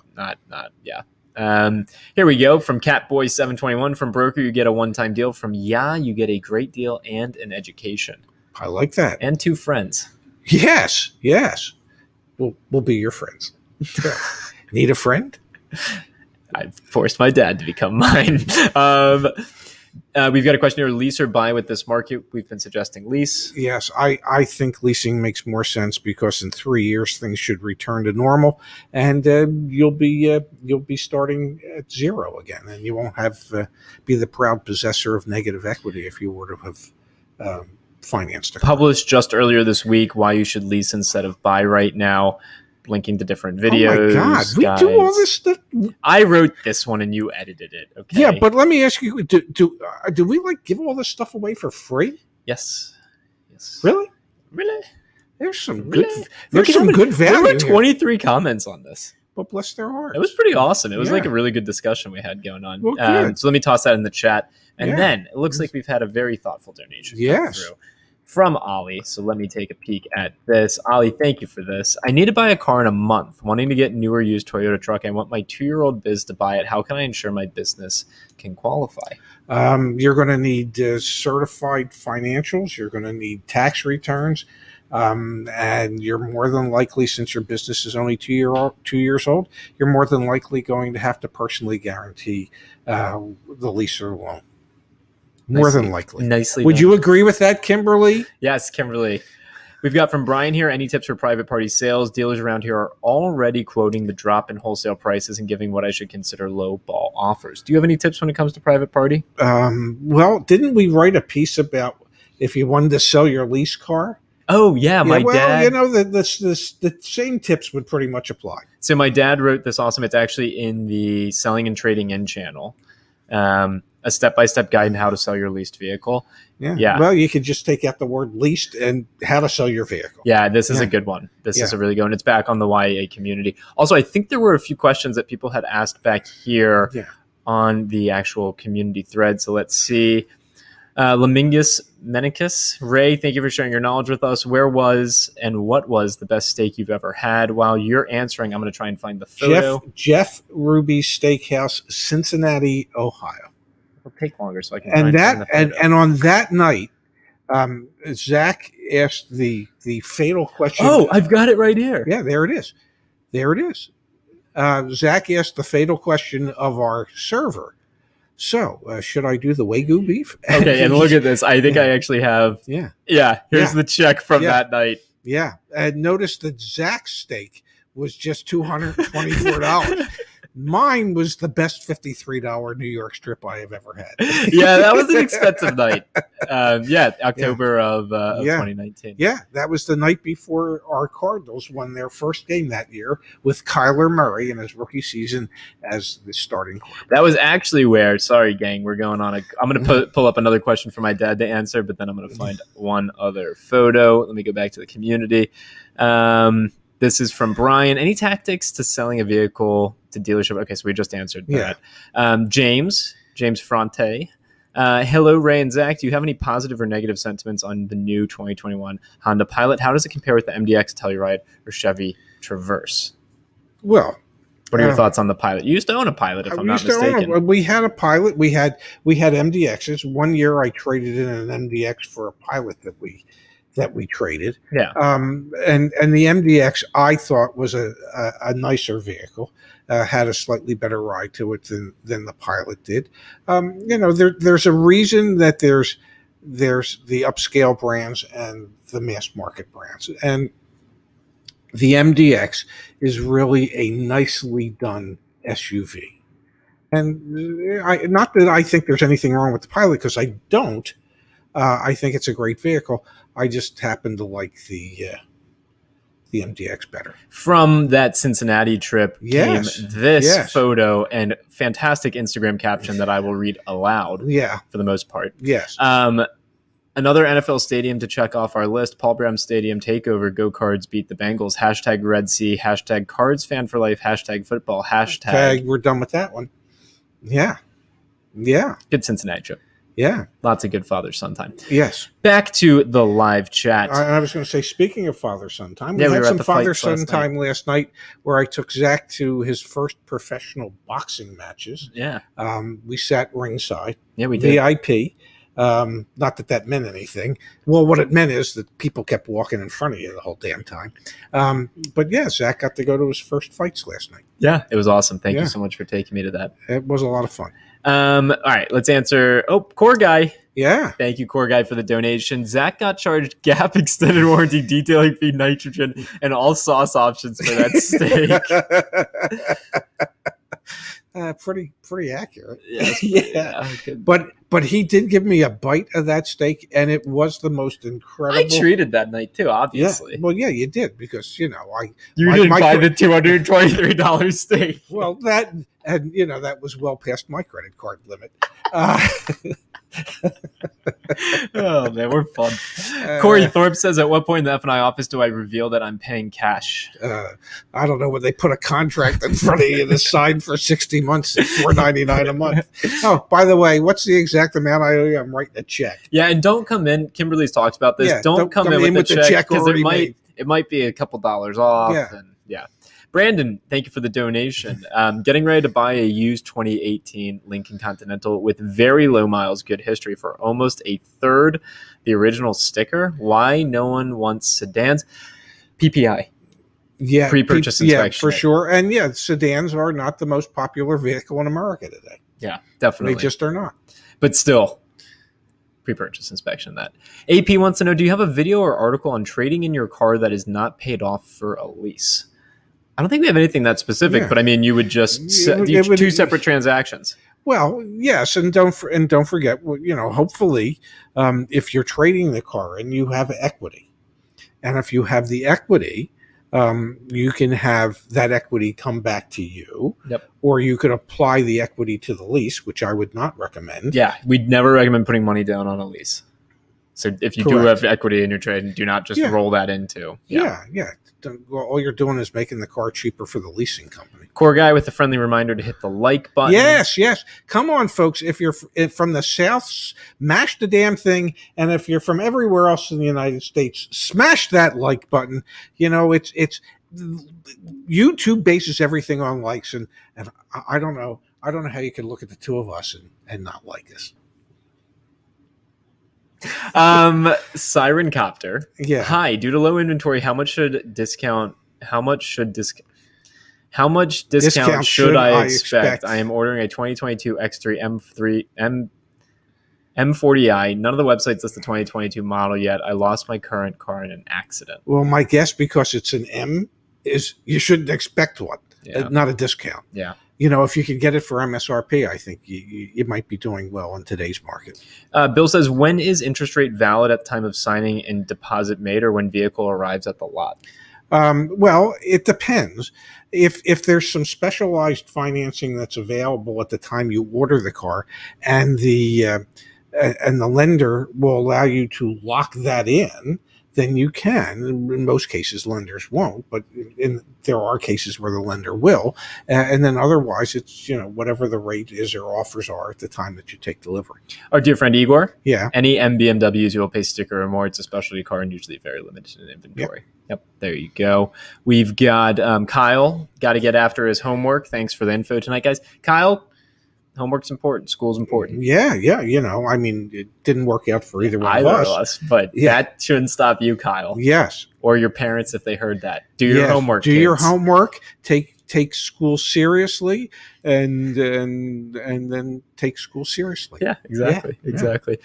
here we go. From Catboy721, from broker, you get a one-time deal. From YAA, you get a great deal and an education. I like that. And 2 friends. Yes. We'll be your friends. Need a friend? I've forced my dad to become mine. We've got a question here: lease or buy with this market? We've been suggesting lease. Yes, I think leasing makes more sense because in 3 years things should return to normal, and you'll be starting at zero again, and you won't have be the proud possessor of negative equity if you were to have financed a car. Published just earlier this week why you should lease instead of buy right now. Linking to different videos. Oh my God, we do all this stuff. I wrote this one and you edited it. Okay. Yeah, but let me ask you: do we like give all this stuff away for free? Yes. Really? There's some good. There's some good value. There were 23 comments on this. But bless their hearts. It was pretty awesome. It was like a really good discussion we had going on. Well, good. So let me toss that in the chat, and then it looks like we've had a very thoughtful donation. Come through from Ollie. So let me take a peek at this. Ollie, thank you for this. I need to buy a car in a month. Wanting to get newer used Toyota truck. I want my 2-year-old biz to buy it. How can I ensure my business can qualify? You're going to need certified financials. You're going to need tax returns. And you're more than likely, since your business is only 2 years old, you're more than likely going to have to personally guarantee the lease or loan. More than likely. Nicely Would done. you agree with that, Kimberly? Yes, Kimberly. We've got from Brian here, any tips for private party sales? Dealers around here are already quoting the drop in wholesale prices and giving what I should consider low ball offers. Do you have any tips when it comes to private party? Well, didn't we write a piece about if you wanted to sell your lease car? Oh, yeah, my dad. You know, the same tips would pretty much apply. So my dad wrote this awesome. It's actually in the Selling and Trading In channel. A step-by-step guide on how to sell your leased vehicle. Yeah. Well, you could just take out the word leased and how to sell your vehicle. Yeah, this is a good one. This is a really good one. It's back on the YAA community. Also, I think there were a few questions that people had asked back here on the actual community thread. So let's see. Lamingus Menicus. Ray, thank you for sharing your knowledge with us. Where was and what was the best steak you've ever had? While you're answering, I'm going to try and find the photo. Jeff Ruby's Steakhouse, Cincinnati, Ohio. It'll take longer so I can and find the photo. And on that night, Zach asked the fatal question. Oh, I've got it right here. Yeah, there it is. Zach asked the fatal question of our server. So, should I do the Wagyu beef? Okay, and look at this. I think I actually have. Yeah. Here's the check from that night. Yeah, and notice that Zach's steak was just $224. Mine was the best $53 New York strip I have ever had. Yeah, that was an expensive night. October of 2019. Yeah, that was the night before our Cardinals won their first game that year with Kyler Murray in his rookie season as the starting quarterback. That was actually where, sorry, gang, we're going on I'm going to pull up another question for my dad to answer, but then I'm going to find one other photo. Let me go back to the community. This is from Brian. Any tactics to selling a vehicle to dealership? Okay, so we just answered that. James Fronte. Hello, Ray and Zach. Do you have any positive or negative sentiments on the new 2021 Honda Pilot? How does it compare with the MDX, Telluride, or Chevy Traverse? Well, what are your thoughts on the Pilot? You used to own a Pilot, if I'm not mistaken. We had a Pilot. We had MDXs. 1 year I traded in an MDX for a Pilot that we traded. Yeah. And the MDX I thought was a nicer vehicle, had a slightly better ride to it than the Pilot did. There's a reason that there's the upscale brands and the mass market brands. And the MDX is really a nicely done SUV. And not that I think there's anything wrong with the Pilot, because I don't. I think it's a great vehicle. I just happen to like the MDX better. From that Cincinnati trip came this photo and fantastic Instagram caption that I will read aloud. Yeah, for the most part. Yes. Another NFL stadium to check off our list, Paul Brown Stadium takeover, go Cards beat the Bengals, hashtag Red Sea, hashtag Cards fan for life, hashtag football, hashtag. We're done with that one. Yeah. Yeah. Good Cincinnati trip. Yeah. Lots of good father-son time. Yes. Back to the live chat. I was going to say, speaking of father-son time, Yeah, we we had were at some the fights father-son last time last night where I took Zach to his first professional boxing matches. Yeah. We sat ringside. Yeah, we did. VIP. Not that meant anything. Well, what it meant is that people kept walking in front of you the whole damn time. But yeah, Zach got to go to his first fights last night. Yeah, it was awesome. Thank you so much for taking me to that. It was a lot of fun. All right, let's answer. Oh, Core Guy. Yeah. Thank you, Core Guy, for the donation. Zach got charged Gap extended warranty, detailing fee, nitrogen, and all sauce options for that steak. Pretty accurate. Yeah. But he did give me a bite of that steak, and it was the most incredible. I treated that night too, obviously. Yeah. Well, yeah, you did, because you didn't buy the $223 steak. Well, that was well past my credit card limit. Oh man, we're fun. Corey Thorpe says, at what point in the F&I office do I reveal that I'm paying cash? I don't know, when they put a contract in front of you to sign for 60 months at $4.99 a month. Oh, by the way, what's the exact amount I owe you? I'm writing a check. Yeah, and don't come in. Kimberly's talked about this. Yeah, don't come in with the check, because it might be a couple dollars off. Yeah. And Brandon, thank you for the donation. Getting ready to buy a used 2018 Lincoln Continental with very low miles, good history for almost a third the original sticker. Why no one wants sedans? PPI. Yeah. Pre-purchase inspection. Yeah, for sure. And yeah, sedans are not the most popular vehicle in America today. Yeah, definitely. They just are not. But still, pre-purchase inspection. That AP wants to know, do you have a video or article on trading in your car that is not paid off for a lease? I don't think we have anything that specific, but I mean, you would just two separate transactions. Well, yes, and don't forget, hopefully, if you're trading the car and you have equity, and if you have the equity, you can have that equity come back to you. Yep. Or you could apply the equity to the lease, which I would not recommend. Yeah, we'd never recommend putting money down on a lease. So if you do have equity in your trade, do not just roll that into. Yeah. All you're doing is making the car cheaper for the leasing company. Core Guy with a friendly reminder to hit the like button. Yes. Come on, folks. If you're from the South, smash the damn thing. And if you're from everywhere else in the United States, smash that like button. It's YouTube bases everything on likes, and I don't know how you can look at the two of us and not like us. Siren Copter. Yeah. Hi, due to low inventory, how much discount should I expect? I am ordering a 2022 X3 M40i. None of the websites list the 2022 model yet. I lost my current car in an accident. Well, my guess, because it's an M, is you shouldn't expect one, not a discount. Yeah. If you can get it for MSRP, I think you might be doing well in today's market. Bill says, when is interest rate valid at the time of signing and deposit made, or when vehicle arrives at the lot? Well, it depends. If there's some specialized financing that's available at the time you order the car, and the lender will allow you to lock that in, then you can. In most cases, lenders won't, but there are cases where the lender will. And then otherwise, it's whatever the rate is or offers are at the time that you take delivery. Our dear friend Igor. Yeah. Any MBMWs you will pay sticker or more. It's a specialty car and usually very limited in inventory. Yep. There you go. We've got Kyle. Got to get after his homework. Thanks for the info tonight, guys. Kyle. Homework's important. School's important. Yeah. I mean, it didn't work out for either one of us. But that shouldn't stop you, Kyle. Yes. Or your parents if they heard that. Do your homework. Do your homework. Take school seriously, and then take school seriously. Yeah, exactly.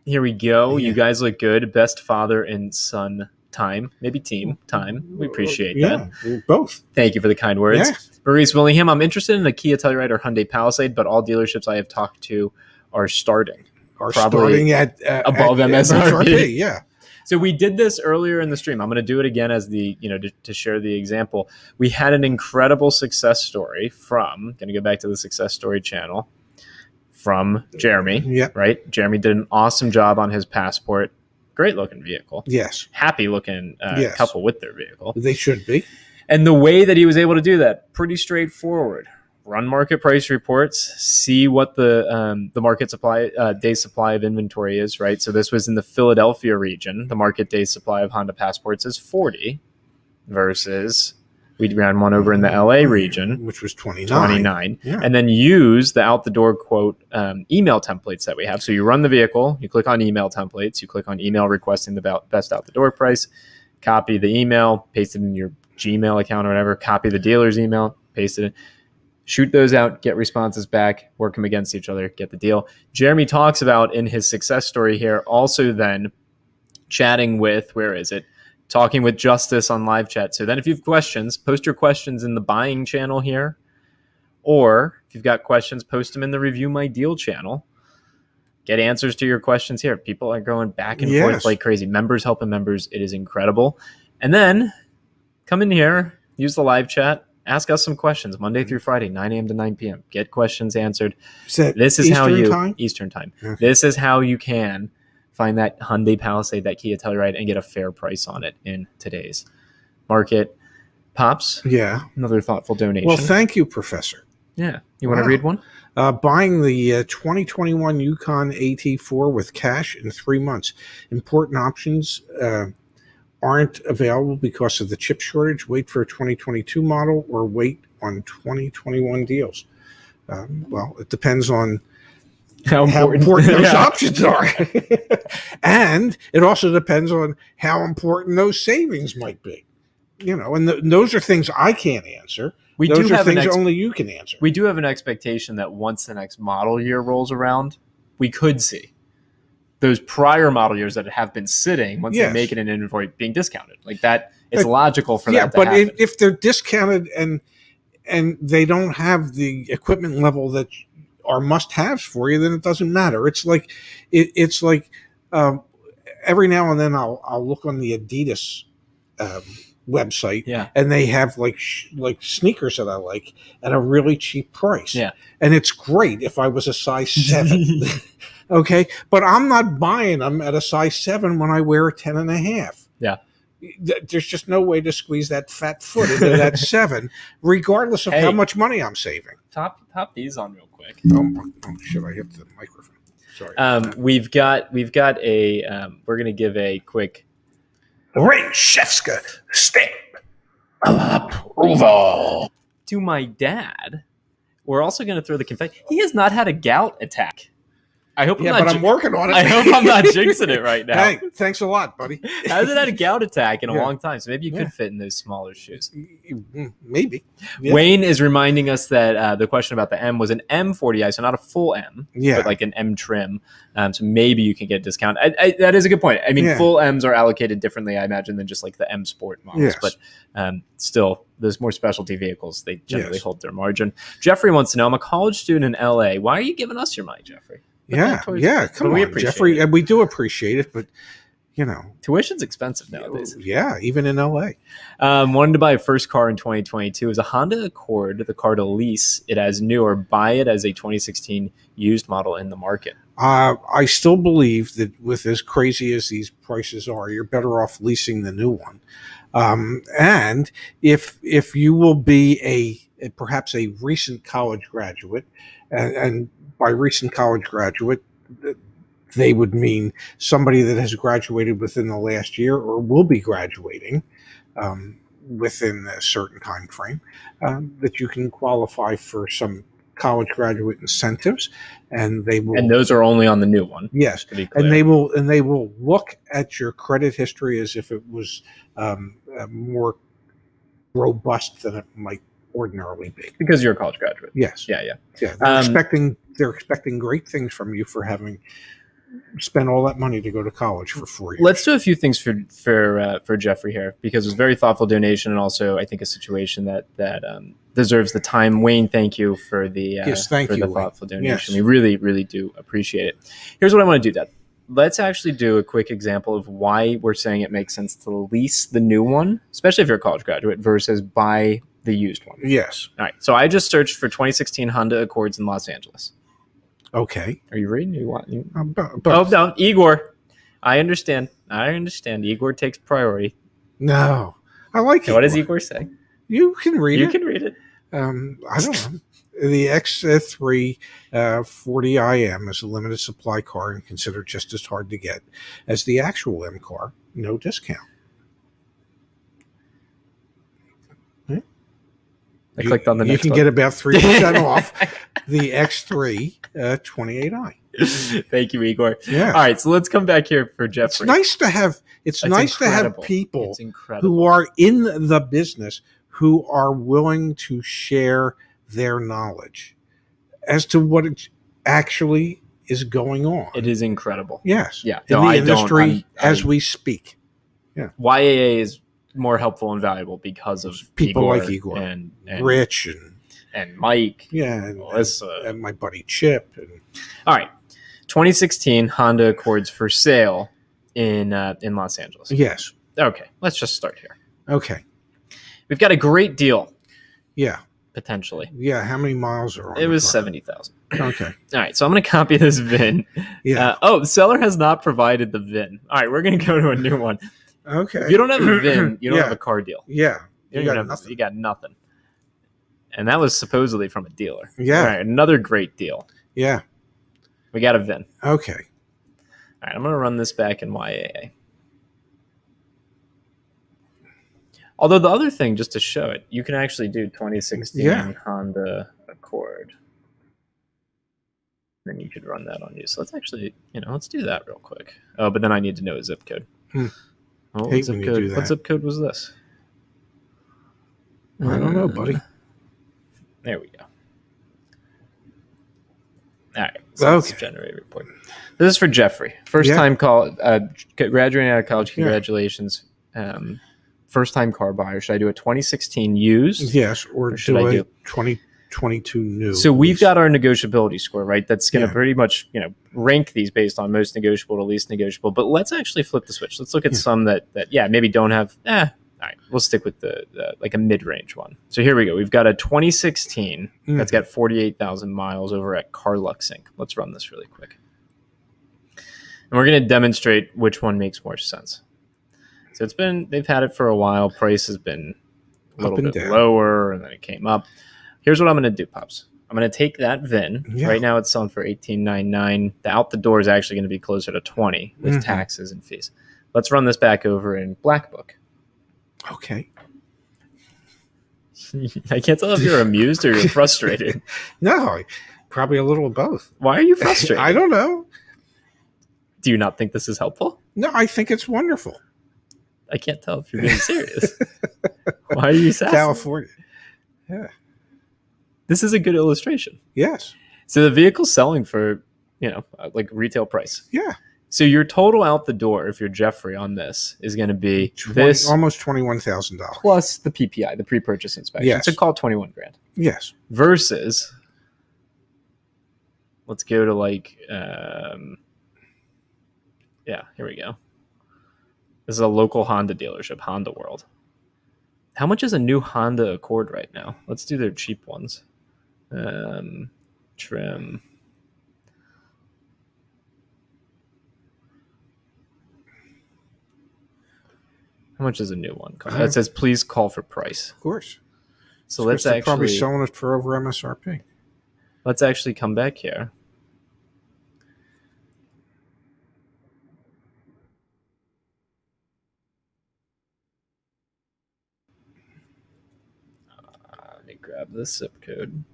Here we go. You guys look good. Best father and son time, maybe team time. We appreciate that. Both. Thank you for the kind words. Yeah. Maurice Willingham, I'm interested in a Kia Telluride or Hyundai Palisade, but all dealerships I have talked to are starting at above MSRP. Yeah. So we did this earlier in the stream. I'm going to do it again as to share the example. We had an incredible success story going to go back to the success story channel from Jeremy. Yep. Right? Jeremy did an awesome job on his Passport. Great looking vehicle. Yes. Happy looking Yes. couple with their vehicle. They should be. And the way that he was able to do that, pretty straightforward. Run market price reports, see what the market supply day supply of inventory is, right? So this was in the Philadelphia region. The market day supply of Honda Passports is 40 versus we ran one over in the LA region, which was 29. Yeah. And then use the out the door quote email templates that we have. So you run the vehicle, you click on email templates, you click on email requesting the best out the door price, copy the email, paste it in your Gmail account or whatever, copy the dealer's email, paste it in. Shoot those out, get responses back, work them against each other, get the deal. Jeremy talks about in his success story here also then chatting with, talking with Justice on live chat. So then if you have questions, post your questions in the buying channel here. Or if you've got questions, post them in the Review My Deal channel. Get answers to your questions here. People are going back and forth like crazy. Members helping members. It is incredible. And then come in here, use the live chat. Ask us some questions Monday through Friday, 9 a.m. to 9 p.m. Get questions answered. This is how you Eastern time. Okay. This is how you can find that Hyundai Palisade, that Kia Telluride, and get a fair price on it in today's market. Pops, another thoughtful donation. Well, thank you, Professor. Yeah, you want to read one? Buying the 2021 Yukon AT4 with cash in 3 months. Important options. Aren't available because of the chip shortage. Wait for a 2022 model or wait on 2021 deals. Well, it depends on how important those options are. And it also depends on how important those savings might be. And those are things I can't answer. Those are things only you can answer. We do have an expectation that once the next model year rolls around, we could see those prior model years that have been sitting, once they make it in inventory, being discounted. Like that, it's logical for that to happen. Yeah, but if they're discounted and they don't have the equipment level that are must-haves for you, then it doesn't matter. It's like every now and then I'll look on the Adidas website, and they have like sneakers that I like at a really cheap price. Yeah, and it's great if I was a size 7. Okay, but I'm not buying them at a size 7 when I wear a 10.5. Yeah, there's just no way to squeeze that fat foot into that 7, regardless of how much money I'm saving. Top these on real quick. Oh, should I hit the microphone? Sorry. We've got a. We're gonna give a quick. Rachevska stamp approval To my dad. We're also gonna throw the confetti. He has not had a gout attack. I hope I'm working on it. I hope I'm not jinxing it right now. Hey, thanks a lot, buddy. I haven't had a gout attack in a long time, so maybe you could fit in those smaller shoes. Maybe. Yeah. Wayne is reminding us that the question about the M was an M40i, so not a full M, but like an M trim. So maybe you can get a discount. That is a good point. I mean, full M's are allocated differently, I imagine, than just like the M Sport models. But still, those more specialty vehicles, they generally hold their margin. Jeffrey wants to know, I'm a college student in LA. Why are you giving us your money, Jeffrey? Come on, Jeffrey. And we do appreciate it, but tuition's expensive nowadays. Yeah, even in LA. Wanted to buy a first car in 2022. It was a Honda Accord, the car to lease it as new or buy it as a 2016 used model in the market. I still believe that with as crazy as these prices are, you're better off leasing the new one. And if you will be perhaps a recent college graduate, and by recent college graduate, they would mean somebody that has graduated within the last year or will be graduating within a certain time frame, that you can qualify for some college graduate incentives, and they will. And those are only on the new one. Yes, and they will look at your credit history as if it was more robust than it might ordinarily be, because you're a college graduate. Yes. Yeah. They're expecting great things from you for having spent all that money to go to college for 4 years. Let's do a few things for Jeffrey here, because it was a very thoughtful donation, and also I think a situation that deserves the time. Wayne, thank you for the thoughtful donation. Yes. We really, really do appreciate it. Here's what I want to do, Dad. Let's actually do a quick example of why we're saying it makes sense to lease the new one, especially if you're a college graduate, versus buy the used one. Yes. All right. So I just searched for 2016 Honda Accords in Los Angeles. Okay. Are you reading? You want? But Oh no, Igor. I understand. Igor takes priority. no, I like it. What does Igor say? You can read it. You can read it. I don't know. The X3 40IM is a limited supply car and considered just as hard to get as the actual M car. No discount. I clicked on the next You can one. get about 3% off the X3 28i. Thank you, Igor. Yeah. All right, so let's come back here for Jeffrey. It's nice to have. It's nice incredible. To have people It's incredible. who are in the business who are willing to share their knowledge as to what it actually is going on. It is incredible. Yes. Yeah. In the industry as we speak. Yeah. YAA is more helpful and valuable because of people Igor like Igor and Rich and Mike. Yeah, and Melissa and my buddy Chip. All right. 2016 Honda Accords for sale in Los Angeles. Yes. Okay, let's just start here. Okay. We've got a great deal. Yeah. Potentially. Yeah. How many miles are on it? Was car? 70,000. Okay. All right, so I'm going to copy this VIN. Yeah. The seller has not provided the VIN. All right, we're going to go to a new one. Okay. If you don't have a VIN, you don't have a car deal. Yeah. You got nothing. And that was supposedly from a dealer. Yeah. All right, another great deal. Yeah. We got a VIN. Okay. All right, I'm going to run this back in YAA. Although the other thing, just to show it, you can actually do 2016 Honda Accord. Then you could run that on you. So let's actually, let's do that real quick. Oh, but then I need to know a zip code. Oh, what zip code was this? I don't know, buddy. There we go. All right. So let's generate a report. This is for Jeffrey. First time graduating out of college. Congratulations. First time car buyer. Should I do a 2016 used? Yes, or should I do 2022 new? So we've got our negotiability score, right? That's going to pretty much, rank these based on most negotiable to least negotiable. But let's actually flip the switch. Let's look at some that maybe don't have. All right, we'll stick with the like a mid-range one. So here we go. We've got a 2016 that's got 48,000 miles over at CarLux Inc. Let's run this really quick, and we're going to demonstrate which one makes more sense. So they've had it for a while. Price has been a little bit lower, and then it came up. Here's what I'm going to do, Pops. I'm going to take that VIN. Yeah. Right now it's selling for $18.99. The out the door is actually going to be closer to $20 with taxes and fees. Let's run this back over in Black Book. Okay. I can't tell if you're amused or you're frustrated. No, probably a little of both. Why are you frustrated? I don't know. Do you not think this is helpful? No, I think it's wonderful. I can't tell if you're being serious. Why are you sassy? California. Yeah. This is a good illustration. Yes. So the vehicle's selling for, like retail price. Yeah. So your total out the door, if you're Jeffrey on this, is going to be almost $21,000 plus the PPI, the pre-purchase inspection. Yes. So call it $21,000. Yes. Versus, let's go to here we go. This is a local Honda dealership, Honda World. How much is a new Honda Accord right now? Let's do their cheap ones. Trim. How much is a new one? It says, please call for price. Of course. So let's actually probably selling it for over MSRP. Let's actually come back here. Let me grab this zip code.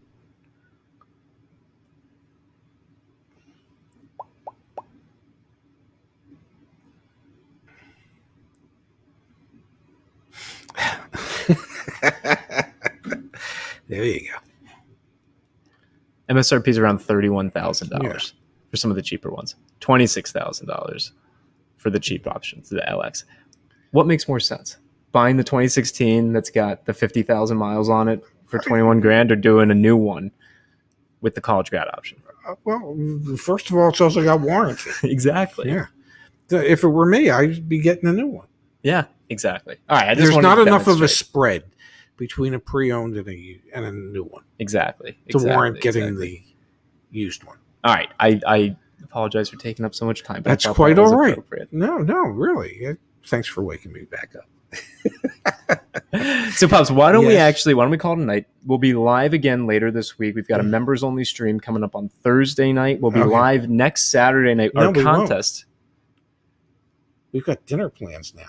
There you go. MSRP is around $31,000 for some of the cheaper ones. $26,000 for the cheap options, the LX. What makes more sense? Buying the 2016 that's got the 50,000 miles on it for $21,000, or doing a new one with the college grad option? Well, first of all, it's also got warranty. Exactly. Yeah. If it were me, I'd be getting a new one. Yeah, exactly. All right. There's not enough of a spread between a pre-owned and a new one. Exactly. To warrant getting the used one. All right. I apologize for taking up so much time. But That's I thought quite that was all right. appropriate. No, really. Thanks for waking me back up. So, Pops, why don't Yes. we call it a night? We'll be live again later this week. We've got a members only stream coming up on Thursday night. We'll be Okay. live next Saturday night. No, Our we won't. contest. We've got dinner plans now.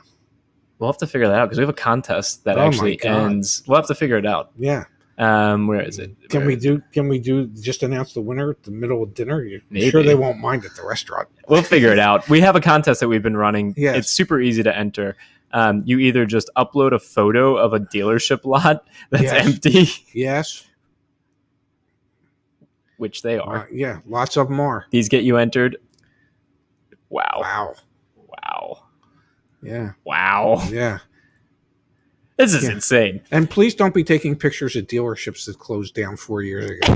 We'll have to figure that out because we have a contest that Oh my actually God. ends. We'll have to figure it out. Yeah. Where is it? Can we do just announce the winner at the middle of dinner? You're Maybe. sure they won't mind at the restaurant. We'll figure it out. We have a contest that we've been running. Yes. It's super easy to enter. You either just upload a photo of a dealership lot that's Yes. empty, Yes. which they are. Yeah, lots of them are. These get you entered. Wow. Wow. Wow. Yeah. Wow. Yeah. This is Yeah. insane. And please don't be taking pictures of dealerships that closed down 4 years ago.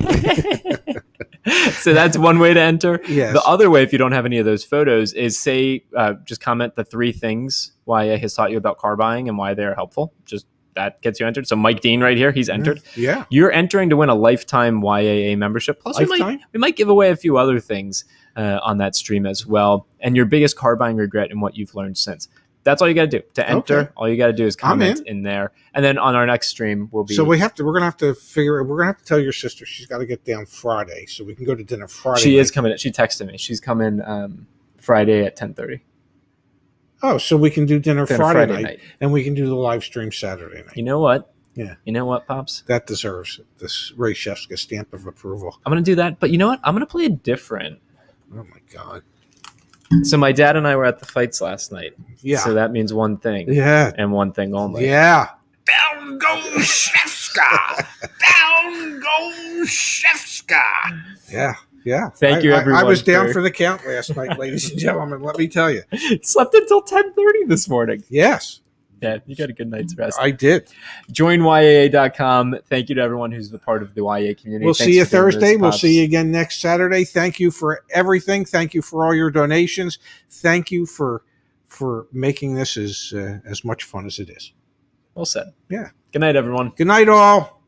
So that's one way to enter. Yes. The other way, if you don't have any of those photos, is just comment the 3 things YA has taught you about car buying and why they're helpful. Just that gets you entered. So Mike Dean right here, he's entered. Yeah. You're entering to win a lifetime YAA membership. Plus, Lifetime? we might give away a few other things on that stream as well. And your biggest car buying regret and what you've learned since. That's all you got to do to enter. Okay. All you got to do is comment in. in there, and then on our next stream we'll be. So we're gonna have to figure. We're gonna have to tell your sister she's got to get down Friday so we can go to dinner Friday. She night. is coming. She texted me. She's coming Friday at 10:30. Oh, so we can do dinner Friday night, and we can do the live stream Saturday night. You know what? Yeah. You know what, Pops? That deserves this Ray Shefska stamp of approval. I'm gonna do that, but you know what? I'm gonna play a different. Oh my God. So my dad and I were at the fights last night. Yeah. So that means one thing. Yeah. And one thing only. Yeah. Down goes Shefska! Down goes Shefska! Yeah. Yeah. Thank you, everyone. I was down for- for the count last night, ladies and gentlemen. Let me tell you. Slept until 10:30 this morning. Yes, Yeah, you got a good night's rest. I did. Join YAA.com. Thank you to everyone who's a part of the YAA community. We'll Thanks see you for doing this, Thursday. We'll Pops. see you again next Saturday. Thank you for everything. Thank you for all your donations. Thank you for making this as much fun as it is. Well said. Yeah. Good night, everyone. Good night, all.